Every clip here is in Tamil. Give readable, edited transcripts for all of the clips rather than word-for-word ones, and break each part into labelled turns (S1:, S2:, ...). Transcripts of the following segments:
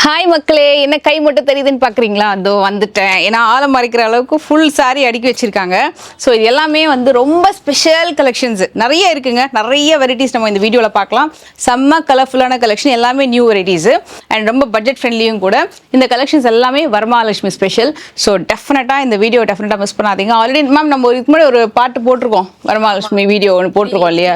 S1: ஹாய் மக்களே, என்ன கை மட்டும் தெரியுதுன்னு பார்க்குறீங்களா? அதோ வந்துட்டேன். ஏன்னா ஆழம் மறைக்கிற அளவுக்கு ஃபுல் சாரி அடுக்கி வச்சுருக்காங்க. ஸோ இது எல்லாமே வந்து ரொம்ப ஸ்பெஷல் கலெக்ஷன்ஸ் நிறைய இருக்குங்க. நிறைய வெரைட்டிஸ் நம்ம இந்த வீடியோவில் பார்க்கலாம். செம்ம கலர்ஃபுல்லான கலெக்ஷன், எல்லாமே நியூ வெரைட்டிஸு அண்ட் ரொம்ப பட்ஜெட் ஃப்ரெண்ட்லியும் கூட. இந்த கலெக்ஷன்ஸ் எல்லாமே வரமகாலட்சுமி ஸ்பெஷல். ஸோ டெஃபினட்டாக இந்த வீடியோ டெஃபினட்டாக மிஸ் பண்ணாதீங்க. ஆல்ரெடி மேம் நம்ம இதுக்கு முன்னாடி ஒரு பாட்டு போட்டிருக்கோம், வரமகாலட்சுமி வீடியோ ஒன்று போட்டிருக்கோம் இல்லையா?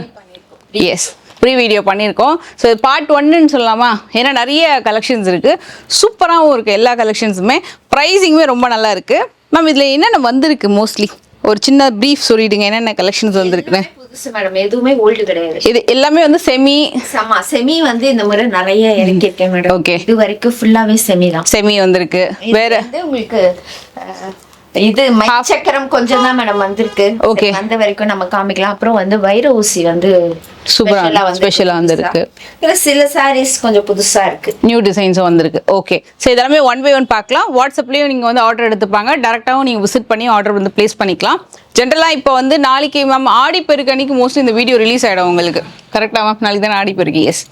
S1: எஸ், ப்ரீ வீடியோ பண்ணியிருக்கோம். ஸோ இது பார்ட் 1ன்னு சொல்லலாமா? ஏன்னா நிறைய கலெக்ஷன்ஸ் இருக்குது, சூப்பராகவும் இருக்குது. எல்லா கலெக்ஷன்ஸுமே ப்ரைஸிங்குமே ரொம்ப நல்லா இருக்குது. மேம் இதில் என்னென்ன வந்திருக்கு? மோஸ்ட்லி ஒரு சின்ன ப்ரீஃப் சொல்லிடுங்க, என்னென்ன கலெக்ஷன்ஸ் வந்திருக்குன்னு.
S2: புதுசு மேடம், எதுவுமே ஓல்டு கிடையாது.
S1: இது எல்லாமே வந்து
S2: செமி வந்து இந்த முறை நிறைய இறக்கியிருக்கேன் மேடம்.
S1: ஓகே,
S2: இது வரைக்கும் ஃபுல்லாவே செமி தான்.
S1: செமி வந்திருக்கு. வேற
S2: உங்களுக்கு இது சக்கரம் கொஞ்சம் தான் மேடம் வந்திருக்கு.
S1: ஓகே,
S2: அந்த வரைக்கும் நம்ம காமிக்கலாம். அப்புறம் வந்து வைர ஊசி வந்து
S1: ஸ்பெஷலா வந்திருக்கு.
S2: இதுல சில சாரீஸ் கொஞ்சம் புதுசா இருக்கு,
S1: நியூ டிசைன்ஸும் வந்திருக்கு. ஓகே, ஸோ இதெல்லாமே 1 by 1 பார்க்கலாம். வாட்ஸ்அப்லேயும் நீங்கள் வந்து ஆர்டர் எடுத்துப்பாங்க, டேரெக்டாகவும் நீங்கள் விசிட் பண்ணி ஆர்டர் வந்து ப்ளேஸ் பண்ணிக்கலாம். ஜென்ரலாக இப்போ வந்து நாளைக்கு மேம் ஆடி பெருக்கு அன்னைக்கு மோஸ்ட்லி இந்த வீடியோ ரிலீஸ் ஆகிடும் உங்களுக்கு. கரெக்டாக மேம்? நாளைக்கு தானே ஆடி பெருக்கு. எஸ்.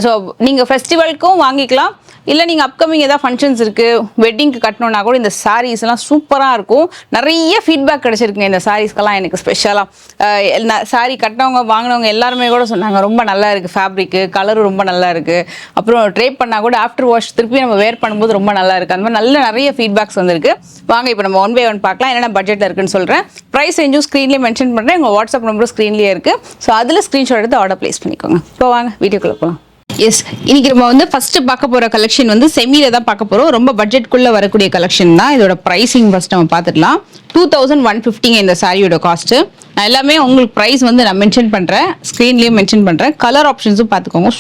S1: ஸோ நீங்கள் ஃபெஸ்டிவலுக்கும் வாங்கிக்கலாம், இல்லை நீங்கள் அப்கமிங் ஏதாவது ஃபங்க்ஷன்ஸ் இருக்குது, வெட்டிங்க்கு கட்டணுன்னா கூட இந்த சாரீஸ்லாம் சூப்பராக இருக்கும். நிறைய ஃபீட்பேக் கிடச்சிருக்குங்க இந்த சாரீஸ்க்கெல்லாம். எனக்கு ஸ்பெஷலாக சாரீ கட்டினவங்க வாங்கினவங்க எல்லாருமே கூட சொன்னாங்க ரொம்ப நல்லா இருக்குது, ஃபேப்ரிக்கு கலரும் ரொம்ப நல்லா இருக்குது. அப்புறம் ட்ரேப் பண்ணால் கூட ஆஃப்டர் வாஷ் திருப்பி நம்ம வேர் பண்ணும்போது ரொம்ப நல்லா இருக்குது. அந்த மாதிரி நிறைய ஃபீட்பேக்ஸ் வந்திருக்கு. வாங்க இப்போ நம்ம 1 by 1 பார்க்கலாம். என்னென்ன பட்ஜெட்டில் இருக்குன்னு சொல்கிறேன். ப்ரைஸ் ரேஞ்சும் ஸ்க்ரீன்லேயே மென்ஷன் பண்ணுறேன், உங்கள் வாட்ஸ்அப் நம்பரும் ஸ்க்ரீன்லேயே இருக்குது. ஸோ அதில் ஸ்க்ரீன்ஷாட் எடுத்து ஆர்டர் ப்ளேஸ் பண்ணிக்கோங்க. இப்போ வாங்க வீடியோக்குள்ளே போகலாம். எஸ், இன்னைக்கு நம்ம வந்து ஃபர்ஸ்ட் பார்க்க போற கலெக்ஷன் வந்து செமியில தான் பார்க்க போறோம். ரொம்ப பட்ஜெட்குள்ள வரக்கூடிய கலெக்ஷன் தான். இதோட பிரைசிங் ஃபர்ஸ்ட் நம்ம பார்த்துடலாம். 2150 இந்த சாரியோட காஸ்ட். நான் எல்லாமே உங்களுக்கு ப்ரைஸ் வந்து நான் மென்ஷன் பண்றேன், ஸ்க்ரீன்லயும் மென்ஷன் பண்றேன். கலர் ஆப்ஷன்ஸும் பார்த்துக்கோங்க,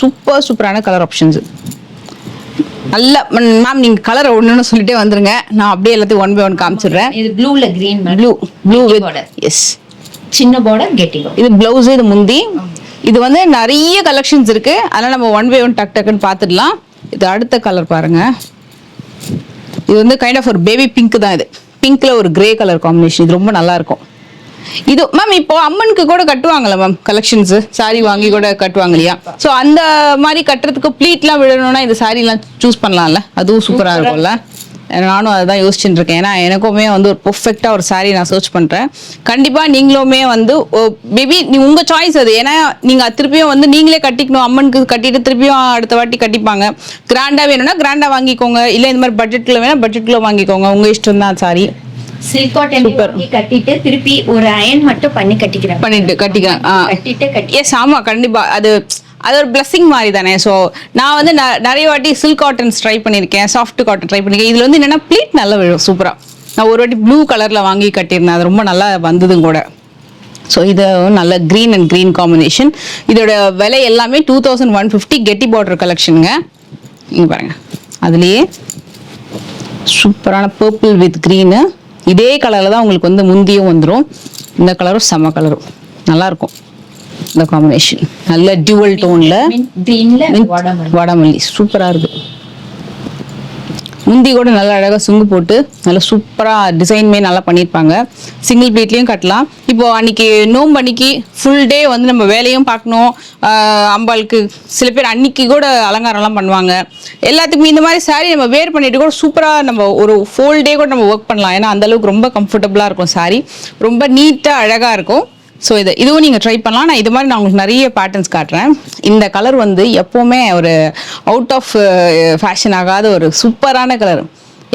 S1: சூப்பரான கலர் ஆப்ஷன்ஸ். நல்ல மேம், நீங்க கலர் ஒண்ணுன்னு சொல்லிட்டே வந்துருங்க, நான் அப்படியே எல்லாத்தையும் 1 by 1 காமிச்சிடுறேன்.
S2: இது ப்ளூல கிரீன்,
S1: ப்ளூ வித் எஸ்
S2: சின்ன பார்டர் கெட்டி.
S1: இது பிளவுஸ், இது முந்தி. இது வந்து நிறைய கலெக்ஷன்ஸ் இருக்கு, அதனால நம்ம 1 by 1 டக்குன்னு பார்த்துடலாம். இது அடுத்த கலர் பாருங்க. இது வந்து கைண்ட் ஆஃப் ஒரு பேபி பிங்க் தான். இது பிங்க்ல ஒரு கிரே கலர் காம்பினேஷன். இது ரொம்ப நல்லா இருக்கும். இது மேம் இப்போ அம்மனுக்கு கூட கட்டுவாங்கல்ல மேம், கலெக்ஷன்ஸ் சாரி வாங்கி கூட கட்டுவாங்க இல்லையா? ஸோ அந்த மாதிரி கட்டுறதுக்கு ப்ளீட்லாம் விடணும்னா இந்த சாரிலாம் சூஸ் பண்ணலாம்ல, அதுவும் சூப்பராக இருக்கும்ல. நானும் அதை தான் யோசிச்சுட்டு இருக்கேன். ஏன்னா எனக்குமே வந்து ஒரு பர்ஃபெக்டாக ஒரு சாரீ நான் சர்ச் பண்ணுறேன். கண்டிப்பாக நீங்களுமே வந்து மேபி உங்கள் சாய்ஸ் அது. ஏன்னா நீங்கள் திருப்பியும் வந்து நீங்களே கட்டிக்கணும், அம்மனுக்கு கட்டிட்டு திருப்பியும் அடுத்த வாட்டி கட்டிப்பாங்க. கிராண்டாக வேணும்னா கிராண்டாக வாங்கிக்கோங்க, இல்லை இந்த மாதிரி பட்ஜெட்டில் வேணால் பட்ஜெட்டில் வாங்கிக்கோங்க, உங்கள் இஷ்டம் தான். சாரி
S2: சில்க் காட்டன் கட்டிட்டு திருப்பி ஒரு அயன் மட்டும் பண்ணி கட்டிக்கிறேன்.
S1: எஸ், ஆமாம், கண்டிப்பாக அது ஒரு பிளஸிங் மாதிரி தானே. ஸோ நான் வந்து நிறைய வாட்டி சில்க் காட்டன்ஸ் ட்ரை பண்ணியிருக்கேன், சாஃப்ட் காட்டன் ட்ரை பண்ணியிருக்கேன். இதில் வந்து என்னென்னா ப்ளீட் நல்லா விழும் சூப்பராக. நான் ஒரு வாட்டி ப்ளூ கலரில் வாங்கி கட்டியிருந்தேன், அது ரொம்ப நல்லா வந்ததும் கூட. ஸோ இது நல்ல க்ரீன் அண்ட் க்ரீன் காம்பினேஷன். இதோட விலை எல்லாமே 2150 கெட்டி பார்டர் கலெக்ஷனுங்க. இங்கே பாருங்கள், அதுலேயே சூப்பரான பர்பிள் வித் க்ரீனு. இதே கலரில் தான் உங்களுக்கு வந்து முந்தியும் வந்துடும். இந்த கலரும் செம்ம கலரும் நல்லாயிருக்கும். இந்த காம்பினேஷன் நல்ல டியூவல் டோன்ல வாடாமல்லி சூப்பரா இருக்கு. முந்தி கூட நல்லா அழகா சுங்கு போட்டு நல்லா சூப்பரா டிசைன்மே நல்லா பண்ணியிருப்பாங்க. சிங்கிள் ப்ளீட்லயும் கட்டலாம். இப்போ அன்னைக்கு நோம்பு அன்னைக்கு ஃபுல் டே வந்து நம்ம வேலையும் பார்க்கணும், அம்பாளுக்கு சில பேர் அன்னைக்கு கூட அலங்காரம்லாம் பண்ணுவாங்க. எல்லாத்துக்குமே இந்த மாதிரி சாரீ நம்ம வேர் பண்ணிட்டு கூட சூப்பரா நம்ம ஒரு ஃபுல் டே கூட நம்ம ஒர்க் பண்ணலாம். ஏன்னா அந்த அளவுக்கு ரொம்ப கம்ஃபர்டபுளா இருக்கும் சாரீ, ரொம்ப நீட்டா அழகா இருக்கும். ஸோ இதுவும் நீங்கள் ட்ரை பண்ணலாம். நான் இது மாதிரி நான் உங்களுக்கு நிறைய பேட்டர்ன்ஸ் காட்டுறேன். இந்த கலர் வந்து எப்போவுமே ஒரு அவுட் ஆஃப் ஃபேஷன் ஆகாத ஒரு சூப்பரான கலர்,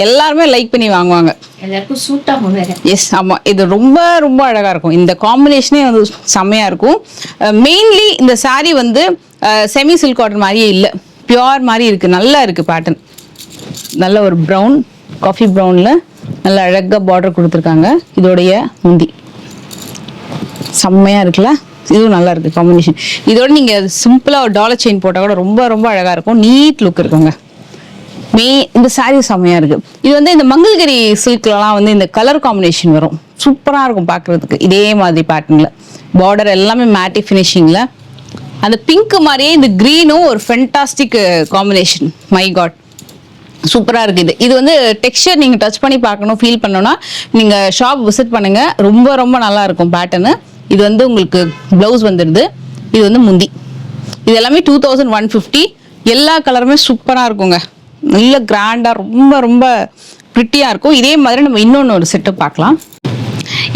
S1: எல்லாருமே லைக் பண்ணி வாங்குவாங்க,
S2: எல்லாருக்கும் சூட் ஆகும்.
S1: எஸ், ஆமாம், இது ரொம்ப ரொம்ப அழகாக இருக்கும். இந்த காம்பினேஷனே வந்து செம்மையாக இருக்கும். மெயின்லி இந்த சாரீ வந்து செமி சில்க் காட்டன் மாதிரியே இல்லை, பியோர் மாதிரி இருக்குது. நல்லா இருக்குது பேட்டர்ன். நல்ல ஒரு ப்ரௌன், காஃபி ப்ரௌனில் நல்ல அழகாக பார்டர் கொடுத்துருக்காங்க. இதோடைய முந்தி செம்மையாக இருக்குல்ல, இதுவும் நல்லா இருக்குது காம்பினேஷன். இதோட நீங்கள் சிம்பிளாக ஒரு டாலர் செயின் போட்டால் கூட ரொம்ப ரொம்ப அழகாக இருக்கும், நீட் லுக் இருக்குங்க. இந்த சாரீ செம்மையாக இருக்குது. இது வந்து இந்த மங்கள்கிரி சில்க்லலாம் வந்து இந்த கலர் காம்பினேஷன் வரும், சூப்பராக இருக்கும் பார்க்குறதுக்கு. இதே மாதிரி பேட்டர்னில் பார்டர் எல்லாமே மேட்டி ஃபினிஷிங்கில். அந்த பிங்க் மாதிரியே இந்த க்ரீனும் ஒரு ஃபென்டாஸ்டிக் காம்பினேஷன். மை காட், சூப்பராக இருக்குது. இது வந்து டெக்ஸ்சர் நீங்கள் டச் பண்ணி பார்க்கணும், ஃபீல் பண்ணணும்னா நீங்கள் ஷாப் விசிட் பண்ணுங்கள், ரொம்ப ரொம்ப நல்லா இருக்கும் பேட்டர்னு. இது வந்து உங்களுக்கு ப்ளவுஸ் வந்துடுது, இது வந்து முந்தி. இது எல்லாமே 2150. எல்லா கலருமே சூப்பராக இருக்குங்க. நல்ல கிராண்டா ரொம்ப ரொம்ப ப்ரிட்டியா இருக்கும். இதே மாதிரி நம்ம இன்னொன்னு ஒரு செட்டு பார்க்கலாம்.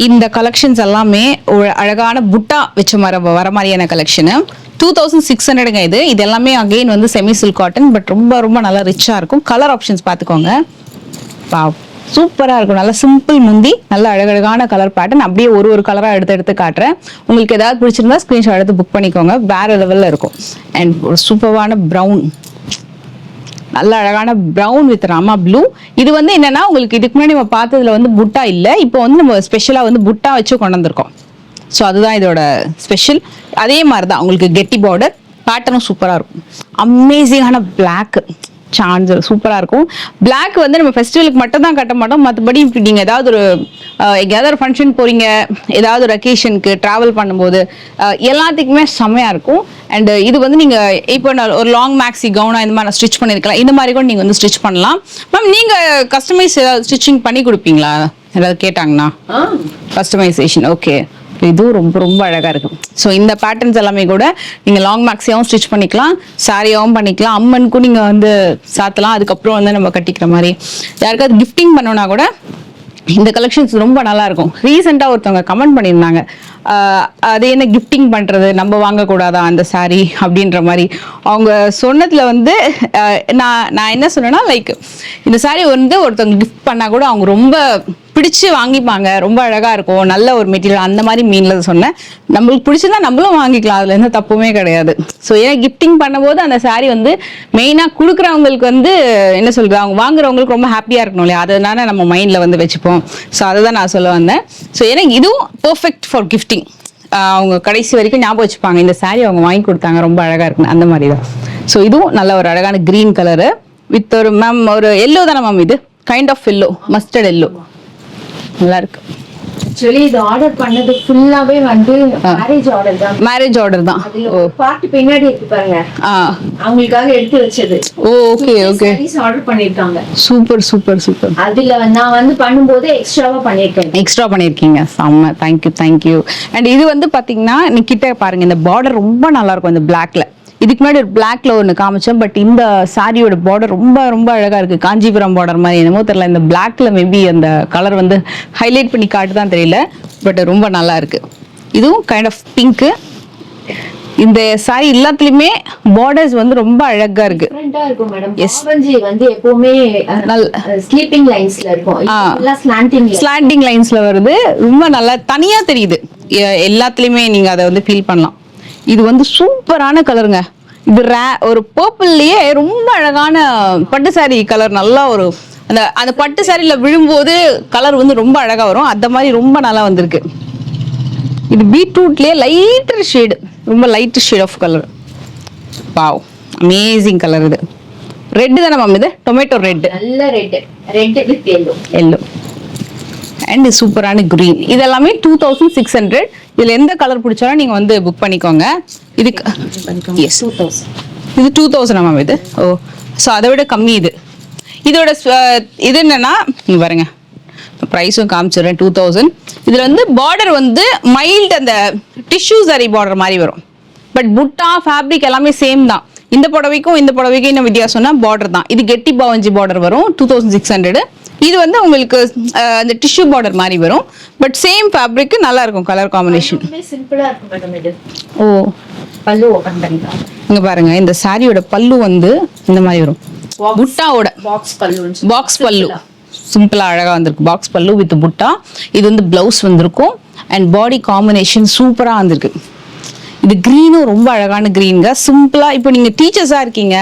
S1: இந்த கலெக்ஷன்ஸ் எல்லாமே ஒரு அழகான புட்டா வச்ச வர மாதிரியான கலெக்ஷனு. 2600ங்க இது. இது எல்லாமே அகெயின் வந்து செமி சில்க் காட்டன், பட் ரொம்ப ரொம்ப நல்லா ரிச்சா இருக்கும். கலர் ஆப்ஷன்ஸ் பார்த்துக்கோங்க. வாவ், சூப்பரா இருக்கும். நல்ல சிம்பிள் முந்தி, நல்ல அழகழகான கலர் பேட்டர்ன். அப்படியே ஒரு கலரா எடுத்து காட்டுறேன். உங்களுக்கு ஏதாவது பிடிச்சிருந்தா ஸ்கிரீன்ஷாட் எடுத்து புக் பண்ணிக்கோங்க. வேற லெவல்ல இருக்கும். அண்ட் ஒரு சூப்பரான ப்ரௌன், நல்ல அழகான ப்ரௌன் வித் ராமா ப்ளூ. இது வந்து என்னன்னா, உங்களுக்கு இதுக்கு முன்னாடி நம்ம பார்த்ததுல வந்து புட்டா இல்லை, இப்போ வந்து நம்ம ஸ்பெஷலா வந்து புட்டா வச்சு கொண்டு வந்திருக்கோம். ஸோ அதுதான் இதோட ஸ்பெஷல். அதே மாதிரி தான் உங்களுக்கு கெட்டி பார்டர், பேட்டர்னும் சூப்பரா இருக்கும். அமேசிங்கான பிளாக் சான்ஸ் சூப்பராக இருக்கும். பிளாக் வந்து நம்ம ஃபெஸ்டிவலுக்கு மட்டும் தான் கட்ட மாட்டோம். மற்றபடி இப்படி நீங்கள் ஏதாவது ஒரு எங்கேயாவது ஒரு ஃபங்க்ஷன் போகிறீங்க, ஏதாவது ஒரு அக்கேஷனுக்கு ட்ராவல் பண்ணும்போது எல்லாத்துக்குமே செம்மையாக இருக்கும். அண்ட் இது வந்து நீங்கள் இப்போ ஒரு லாங் மேக்ஸி கவுனா இந்த மாதிரி ஸ்டிச் பண்ணியிருக்கலாம். இந்த மாதிரி கூட நீங்கள் வந்து ஸ்டிச் பண்ணலாம். மேம், நீங்கள் கஸ்டமைஸ் ஏதாவது ஸ்டிச்சிங் பண்ணி கொடுப்பீங்களா? ஏதாவது கேட்டாங்கன்னா கஸ்டமைசேஷன். ஓகே, இதுவும் ரொம்ப ரொம்ப அழகாக இருக்கும். ஸோ இந்த பேட்டர்ன்ஸ் எல்லாமே கூட நீங்கள் லாங் மேக்ஸியாகவும் ஸ்டிச் பண்ணிக்கலாம், சாரியாகவும் பண்ணிக்கலாம், அம்மனுக்கும் நீங்கள் வந்து சாத்தலாம். அதுக்கப்புறம் வந்து நம்ம கட்டிக்கிற மாதிரி யாருக்காவது கிஃப்டிங் பண்ணோன்னா கூட இந்த கலெக்ஷன்ஸ் ரொம்ப நல்லா இருக்கும். ரீசெண்டாக ஒருத்தவங்க கமெண்ட் பண்ணியிருந்தாங்க, அது என்ன கிஃப்டிங் பண்ணுறது, நம்ம வாங்கக்கூடாதா அந்த சாரீ அப்படின்ற மாதிரி. அவங்க சொன்னதில் வந்து நான் என்ன சொன்னேன்னா, லைக் இந்த சாரீ வந்து ஒருத்தவங்க கிஃப்ட் பண்ணால் கூட அவங்க ரொம்ப பிடிச்சு வாங்கிப்பாங்க, ரொம்ப அழகாக இருக்கும், நல்ல ஒரு மெட்டீரியல், அந்த மாதிரி மீனில் சொன்னேன். நம்மளுக்கு பிடிச்சதா நம்மளும் வாங்கிக்கலாம், அதில் எந்த தப்புமே கிடையாது. ஸோ ஏன்னா கிஃப்டிங் பண்ணும்போது அந்த சாரீ வந்து மெயினாக கொடுக்குறவங்களுக்கு வந்து என்ன சொல்கிறது, அவங்க வாங்குறவங்களுக்கு ரொம்ப ஹாப்பியாக இருக்கணும் இல்லையா, அதனால நம்ம மைண்டில் வந்து வச்சுப்போம். ஸோ அதை தான் நான் சொல்ல வந்தேன். ஸோ ஏன்னா இதுவும் பர்ஃபெக்ட் ஃபார் கிஃப்டிங். அவங்க கடைசி வரைக்கும் ஞாபகம் வச்சுப்பாங்க, இந்த சாரீ அவங்க வாங்கி கொடுத்தாங்க, ரொம்ப அழகாக இருக்குன்னு, அந்த மாதிரி தான். ஸோ இதுவும் நல்ல ஒரு அழகான க்ரீன் கலரு வித் ஒரு மேம் ஒரு எல்லோ தானே மேம், இது kind of yellow, mustard yellow, நல்லா இருக்கு.
S2: ஆக்சுவலி இது ஆர்டர் பண்ணது ஃபுல்லாவே வந்து மேரேஜ் ஆர்டர் தான்.
S1: மேரேஜ் ஆர்டர் தான்.
S2: ஓ, பார்ட் பின்னாடி இருக்கு பாருங்க, அவங்களுக்காக எடுத்து வச்சது.
S1: ஓ, ஓகே ஓகே,
S2: ஆர்டர் பண்ணிருக்காங்க.
S1: Super super super.
S2: அதுல நான் வந்து பண்ணும்போது எக்ஸ்ட்ராவா பண்ணிருக்கேன்.
S1: எக்ஸ்ட்ரா பண்ணிருக்கீங்க, செம்ம, தேங்க்யூ தேங்க்யூ. அண்ட் இது வந்து பாத்தீங்கன்னா நீ கிட்ட பாருங்க, இந்த பார்டர் ரொம்ப நல்லா இருக்கும் இந்த பிளாக்ல. இதுக்கு முன்னாடி ஒரு பிளாக்ல ஒன்று காமிச்சோம், பட் இந்த சாரியோட பார்டர் ரொம்ப ரொம்ப அழகா இருக்கு. காஞ்சிபுரம் பார்டர் மாதிரி என்னமோ தெரியல, இந்த பிளாக்ல மேபி அந்த கலர் வந்து ஹைலைட் பண்ணி காட்டுதான் தெரியல, பட் ரொம்ப நல்லா இருக்கு. இதுவும் கைண்ட் ஆஃப் பிங்க். இந்த சாரி எல்லாத்துலயுமே பார்டர்ஸ் வந்து ரொம்ப அழகா இருக்கு.
S2: டிஃபரண்டா இருக்கும் மேடம். ஆரஞ்சு வந்து எப்பவுமே ஸ்லீப்பிங் லைன்ஸ்ல இருக்கும், இல்ல ஸ்லாண்டிங்
S1: லைன்ஸ்ல வருது. ரொம்ப நல்லா தனியா தெரியுது எல்லாத்துலயுமே, நீங்க அதை வந்து ஃபீல் பண்ணலாம். இது வந்து சூப்பரான கலருங்க. இது ஒரு பர்பிள்லயே ரொம்ப அழகான பட்டு சாரி கலர். நல்லா ஒரு அந்த பட்டு சாரியில விழும்போது கலர் வந்து ரொம்ப அழகா வரும், அந்த மாதிரி ரொம்ப நல்லா வந்திருக்கு. இது பீட்ரூட்லயே லைட்டர் ஷேடு, ரொம்ப light shade of colour. Wow, amazing colour. இது ரெட் தானே மேம்? இது டொமேட்டோ ரெட்,
S2: நல்ல ரெட் வித் எல்லோ
S1: அண்ட் சூப்பரான கிரீன். இது எல்லாமே 2600. இதுல எந்த கலர் பிடிச்சாலும் நீங்க வந்து புக் பண்ணிக்கோங்க. இதுக்கு இது 2000 மேம் இது. ஓ, ஸோ அதை விட கம்மி இது. இதோட இது என்னன்னா பாருங்க, ப்ரைஸும் காமிச்சிடுறேன். 2000. இதுல வந்து பார்டர் வந்து மைல்டு அந்த டிஷ்யூ சாரி பார்டர் மாதிரி வரும், பட் புட்டா ஃபேப்ரிக் எல்லாமே சேம் தான். இந்த புடவைக்கும் இந்த புடவைக்கும் என்ன வித்தியாசம்னா பார்டர் தான். இது கெட்டி பாவஞ்சி பார்டர் வரும் 2600. இது வந்து உங்களுக்கு அந்த டிஷ்யூ பார்டர் மாதிரி வரும், பட் சேம் ஃபேப்ரிக், நல்லா இருக்கும் கலர் காம்பினேஷன்.
S2: சிம்பிளா இருக்கும் மேடம் இது.
S1: ஓ,
S2: பல்லு ஓபன் பண்ணிக்கலாம்.
S1: இங்க பாருங்க, இந்த சாரியோட பல்லு வந்து இந்த மாதிரி வரும், புட்டாவோட பாக்ஸ் பல்லு சிம்பிளா அழகா வந்திருக்கு. பாக்ஸ் பல்லு வித் புட்டா. இது வந்து பிளவுஸ் வந்திருக்கும். அண்ட் பாடி காம்பினேஷன் சூப்பரா வந்திருக்கு. இது கிரீனும் ரொம்ப அழகான கிரீனுங்க. சிம்பிளா இப்போ நீங்க டீச்சர்ஸா இருக்கீங்க,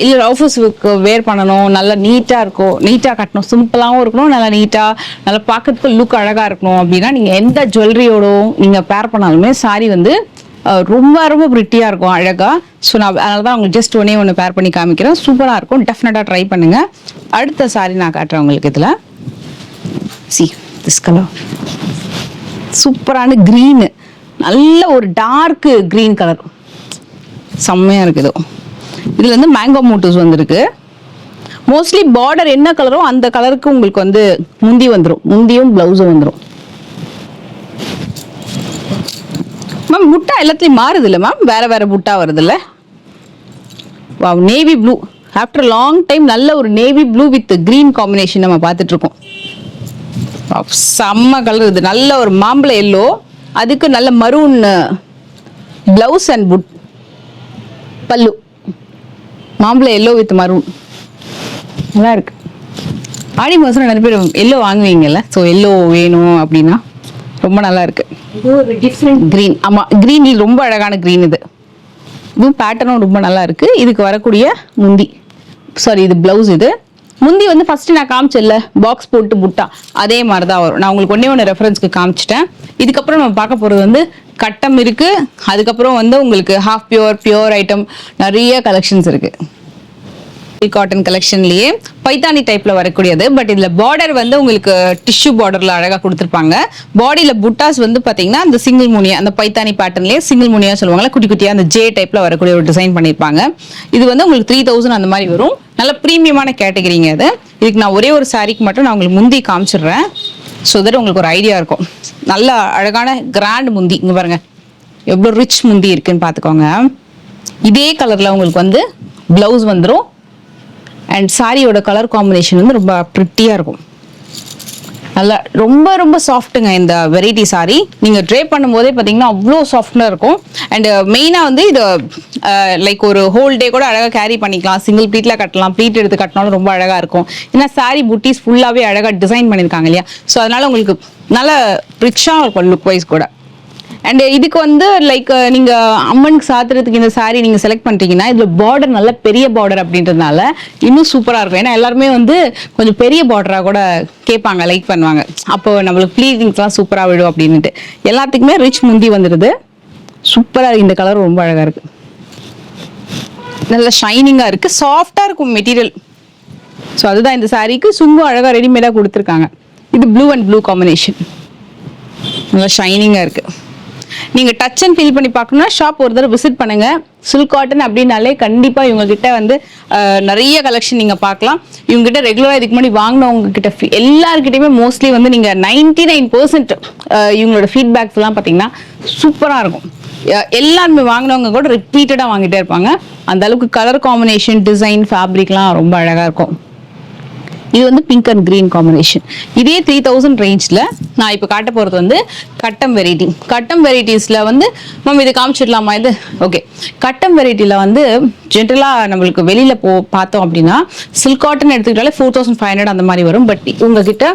S1: இல்ல ஆஃபீஸுக்கு வேர் பண்ணணும், நல்லா நீட்டா இருக்கும், நீட்டா கட்டணும், சிம்பிளாவும் இருக்கணும், நல்லா நீட்டா, நல்லா பார்க்கறதுக்கு லுக் அழகா இருக்கணும் அப்படின்னா நீங்க எந்த ஜுவல்லரியோடும் நீங்க பேர் பண்ணாலுமே சாரி வந்து ரொம்ப ரொம்ப பிரிட்டியா இருக்கும், அழகா. ஸோ நான் அதனால தான் உங்களுக்கு ஜஸ்ட் ஒன்று பேர் பண்ணி காமிக்கிறேன். சூப்பரா இருக்கும், டெஃபினட்டா ட்ரை பண்ணுங்க. அடுத்த சாரி நான் காட்டுறேன் உங்களுக்கு. இதுல சி திஸ் கலர், சூப்பரான கிரீனு, நல்ல ஒரு டார்க் கிரீன் கலர், செம்மையா இருக்குது. இதுல இருந்து மேங்கோ மோட்டிவ்ஸ் வந்திருக்கு. மோஸ்ட்லி பார்டர் என்ன கலரோ அந்த கலருக்கு உங்களுக்கு வந்து முந்தி வந்துடும், முந்தியும் பிளவுஸும் வந்துடும். மேம் புட்டா எல்லாத்துலயும் மாறுது இல்லை மேம், வேற வேற புட்டா வருது இல்லை? வா, navy blue, after long time நல்ல ஒரு navy blue with green combination நம்ம பார்த்துட்டு இருக்கோம். செம்ம கலர் இது. நல்ல ஒரு மாம்பழ எல்லோ, அதுக்கு நல்ல மரூன் பிளவுஸ் அண்ட் பல்லு. மாம்பழ எல்லோ வித் மரூன் நல்லா இருக்கு. ஆடி மாதம் நிறைய பேர் எல்லோ வாங்குவீங்கல்ல, ஸோ எல்லோ வேணும் அப்படின்னா ரொம்ப நல்லா இருக்கு.
S2: இது ஒரு டிஃப்ரெண்ட்
S1: கிரீன். ஆமா, கிரீன் ரொம்ப அழகான கிரீன் இது. இதுவும் பேட்டர்னும் ரொம்ப நல்லா இருக்கு. இதுக்கு வரக்கூடிய முந்தி, சாரி இது பிளவுஸ். இது முந்தி வந்து ஃபர்ஸ்ட் நான் காமிச்சேன்ல பாக்ஸ் போட்டு புட்டா, அதே மாதிரி தான் வரும். நான் உங்களுக்கு ஒண்ணே ரெஃபரன்ஸ்க்கு காமிச்சிட்டேன். இதுக்கப்புறம் நம்ம பார்க்க போறது வந்து கட்டம் இருக்கு. அதுக்கப்புறம் வந்து உங்களுக்கு ஹாஃப் பியூர் ஐட்டம் நிறைய கலெக்ஷன்ஸ் இருக்கு. காட்டன் கலெக்ஷன்லயே பைத்தானி டைப்ல வரக்கூடியது. பட் இதுல பார்டர் வந்து உங்களுக்கு டிஷ்யூ பார்டர்ல அழகா கொடுத்துருப்பாங்க. பாடியில புட்டாஸ் வந்து பாத்தீங்கன்னா அந்த சிங்கிள் முனியா, அந்த பைத்தானி பேட்டர்ன்லயே சிங்கிள் முனியா சொல்லுவாங்கல்ல, குட்டி குட்டியா அந்த ஜே டைப்ல வரக்கூடிய ஒரு டிசைன் பண்ணிருப்பாங்க. இது வந்து உங்களுக்கு 3000 அந்த மாதிரி வரும். நல்ல பிரீமியமான கேட்டகரிங்க அது. இதுக்கு நான் ஒரே ஒரு சாரிக்கு மட்டும் நான் உங்களுக்கு முந்தி காமிச்சிடுறேன். ஸோ தட் உங்களுக்கு ஒரு ஐடியா இருக்கும். நல்ல அழகான கிராண்ட் முந்தி. இங்க பாருங்க எவ்வளவு ரிச் முந்தி இருக்குன்னு பாத்துக்கோங்க. இதே கலர்ல உங்களுக்கு வந்து பிளவுஸ் வந்துடும். அண்ட் சாரியோட கலர் காம்பினேஷன் வந்து ரொம்ப ப்ரிட்டியாக இருக்கும். நல்லா ரொம்ப ரொம்ப சாஃப்ட்டுங்க இந்த வெரைட்டி சாரி. நீங்கள் ட்ரே பண்ணும்போதே பார்த்தீங்கன்னா அவ்வளோ சாஃப்டாக இருக்கும். அண்ட் மெயினாக வந்து இது லைக் ஒரு ஹோல் டே கூட அழகாக கேரி பண்ணிக்கலாம். சிங்கிள் ப்ளீட்டில் கட்டலாம், ப்ளீட் எடுத்து கட்டினாலும் ரொம்ப அழகாக இருக்கும். ஏன்னா சாரி புட்டீஸ் ஃபுல்லாகவே அழகாக டிசைன் பண்ணியிருக்காங்க இல்லையா, ஸோ அதனால உங்களுக்கு நல்ல ரிச்சாக இருக்கும் லுக் வைஸ் கூட. அண்ட் இதுக்கு வந்து லைக் நீங்க அம்மனுக்கு சாத்துறதுக்கு இந்த சாரி நீங்க செலக்ட் பண்றீங்கன்னா இதுல பார்டர் நல்ல பெரிய பார்டர் அப்படின்றதுனால இன்னும் சூப்பரா இருக்கும். ஏன்னா எல்லாருமே வந்து கொஞ்சம் பெரிய பார்டரா கூட கேட்பாங்க, லைக் பண்ணுவாங்க. அப்போ நம்மளுக்கு ப்ளீட்டிங்ஸ்லாம் சூப்பரா விடும் அப்படின்ட்டு எல்லாத்துக்குமே ரிச் முந்தி வந்துடுது. சூப்பரா இருக்கு. இந்த கலர் ரொம்ப அழகா இருக்கு. நல்ல ஷைனிங்கா இருக்கு, சாஃப்டா இருக்கும் மெட்டீரியல். ஸோ அதுதான் இந்த சாரிக்கு சுங்கும் அழகா ரெடிமேடா கொடுத்துருக்காங்க. இது ப்ளூ அண்ட் ப்ளூ காம்பினேஷன், நல்லா ஷைனிங்கா இருக்கு. நீங்க டச் அண்ட் ஃபீல் பண்ணி பார்க்கணும்னா ஷாப் ஒரு தடவை விசிட் பண்ணுங்க. சில்க் காட்டன் அப்படின்னாலே கண்டிப்பா இவங்க கிட்ட வந்து நிறைய கலெக்ஷன் நீங்க பார்க்கலாம். இவங்க கிட்ட ரெகுலரா இதுக்கு முன்னாடி வாங்கினவங்க கிட்ட எல்லாருக்கிட்டையுமே மோஸ்ட்லி வந்து நீங்க 99% இவங்களோட ஃபீட்பேக்ஸ் எல்லாம் பாத்தீங்கன்னா சூப்பரா இருக்கும். எல்லாருமே வாங்கினவங்க கூட ரிப்பீட்டடா வாங்கிட்டே இருப்பாங்க. அந்த அளவுக்கு கலர் காம்பினேஷன், டிசைன், ஃபேப்ரிக்லாம் ரொம்ப அழகா இருக்கும். இது வந்து பிங்க் அண்ட் கிரீன் காம்பினேஷன். இதே 3000 ரேஞ்ச்ல நான் இப்போ காட்ட போறது வந்து கட்டம் வெரைட்டி. கட்டம் வெரைட்டிஸ்ல வந்து நம்ம இது காமிச்சிடலாமா? இது ஓகே. கட்டம் வெரைட்டில வந்து ஜென்ரலா நம்மளுக்கு வெளியில பார்த்தோம் அப்படின்னா சில்க் காட்டன் எடுத்துக்கிட்டாலே 4500 அந்த மாதிரி வரும். பட் உங்ககிட்ட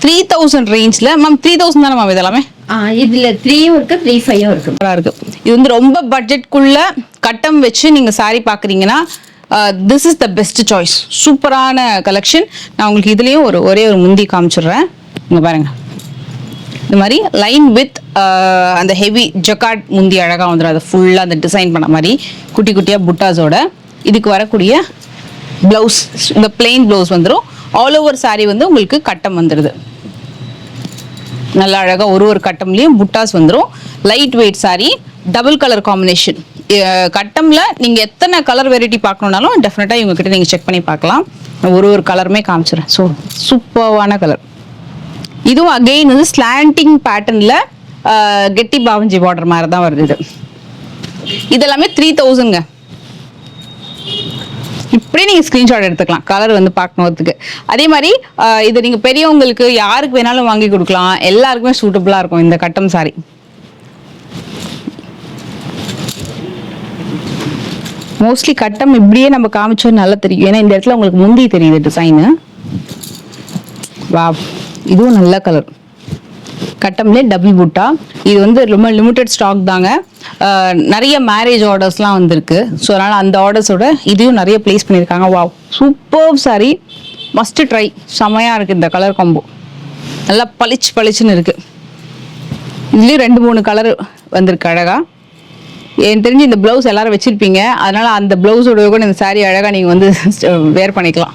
S1: 3000 ரேஞ்ச்ல மேம் 3000 தானே மேம் இதெல்லாமே?
S2: இதுல 3 இருக்கு, 35 இருக்கு.
S1: இது வந்து ரொம்ப பட்ஜெட்குள்ள கட்டம் வச்சு நீங்க சாரி பாக்குறீங்கன்னா this is the best choice. சூப்பரான கலெக்ஷன். நான் உங்களுக்கு இதுலயும் ஒரே ஒரு முந்தி காமிச்சிடுறேன். இங்க பாருங்க, இந்த மாதிரி லைன் வித் அந்த ஹெவி ஜக்கார்ட் முந்தி அழகா வந்துடும். அது ஃபுல்லா அந்த டிசைன் பண்ண மாதிரி குட்டி குட்டியா புட்டாஸோட. இதுக்கு வரக்கூடிய பிளவுஸ் இந்த பிளெயின் பிளவுஸ் வந்துடும். ஆல் ஓவர் சாரி வந்து உங்களுக்கு கட்டம் வந்துடுது. நல்லா அழகா ஒரு கட்டம்லயும் புட்டாஸ் வந்துடும். Light weight sari, double colour combination. கட்டம்ல நீங்க எத்தனை கலர் வெரைட்டி பார்க்கணும்னாலும் டெஃபினட்டா இவங்க கிட்ட நீங்க செக் பண்ணி பார்க்கலாம். ஒரு கலருமே காமிச்சிடுறேன். ஸோ சூப்பர்வான கலர். இதுவும் அகெயின் வந்து ஸ்லாண்டிங் பேட்டர்ன்ல கெட்டி பாவஞ்சி பார்டர் மாதிரி தான் வருது. இதெல்லாமே 3000ங்க. இப்படியே நீங்க ஸ்கிரீன்ஷாட் எடுத்துக்கலாம் கலர் வந்து பார்க்கணுறதுக்கு. அதே மாதிரி இது நீங்க பெரியவங்களுக்கு யாருக்கு வேணாலும் வாங்கி கொடுக்கலாம். எல்லாருக்குமே சூட்டபிளா இருக்கும் இந்த கட்டம் சாரி. மோஸ்ட்லி கட்டம் இப்படியே நம்ம காமிச்சோம் நல்லா தெரியும். ஏன்னா இந்த இடத்துல உங்களுக்கு முந்தி தெரியுது டிசைனு. வா, இதுவும் நல்ல கலர். கட்டம்லேயே டபுள் புட்டா. இது வந்து ரொம்ப லிமிடெட் ஸ்டாக் தாங்க. நிறைய மேரேஜ் ஆர்டர்ஸ்லாம் வந்திருக்கு. ஸோ அதனால அந்த ஆர்டர்ஸோட இதையும் நிறைய பிளேஸ் பண்ணியிருக்காங்க. வா, சூப்பர் சாரி, மஸ்ட் ட்ரை. செமையா இருக்கு இந்த கலர் காம்போ. நல்லா பளிச்சுன்னு இருக்கு. இதுலயும் 2-3 கலர் வந்திருக்கு அழகா. எனக்கு தெரிஞ்சு இந்த பிளவுஸ் எல்லாரும் வச்சிருப்பீங்க. அதனால அந்த பிளவுஸோட கூட இந்த சாரி அழகா நீங்க வந்து வேர் பண்ணிக்கலாம்.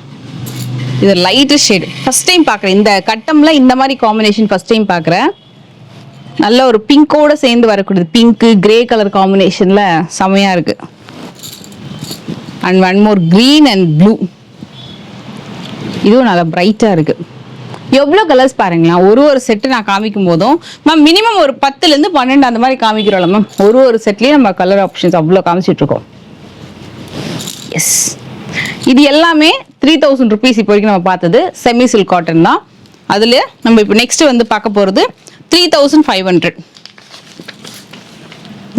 S1: இது லைட் ஷேட் ஃபர்ஸ்ட் டைம் பார்க்குறேன். இந்த கட்டம்ல இந்த மாதிரி காம்பினேஷன் ஃபர்ஸ்ட் டைம் பார்க்குறேன். நல்ல ஒரு பிங்கோட சேர்ந்து வரக்கூடியது. பிங்க் கிரே கலர் காம்பினேஷன்ல செமையா இருக்கு. And one more green and blue. இதுவும் நல்லா பிரைட்டா இருக்கு. எவ்வளோ கலர்ஸ் பாருங்களா. ஒரு செட்டு நான் காமிக்கும் போதும் மேம் மினிமம் ஒரு 10லேருந்து 12 அந்த மாதிரி காமிக்கிறோம்ல மேம். ஒரு செட்லேயே நம்ம கலர் ஆப்ஷன்ஸ் அவ்வளோ காமிச்சிட்டு இருக்கோம். எஸ், இது எல்லாமே 3000 rupees இப்போ வரைக்கும் நம்ம பார்த்தது செமி சில்க் காட்டன் தான். அதுல நம்ம இப்போ நெக்ஸ்ட் வந்து பார்க்க போறது 3500.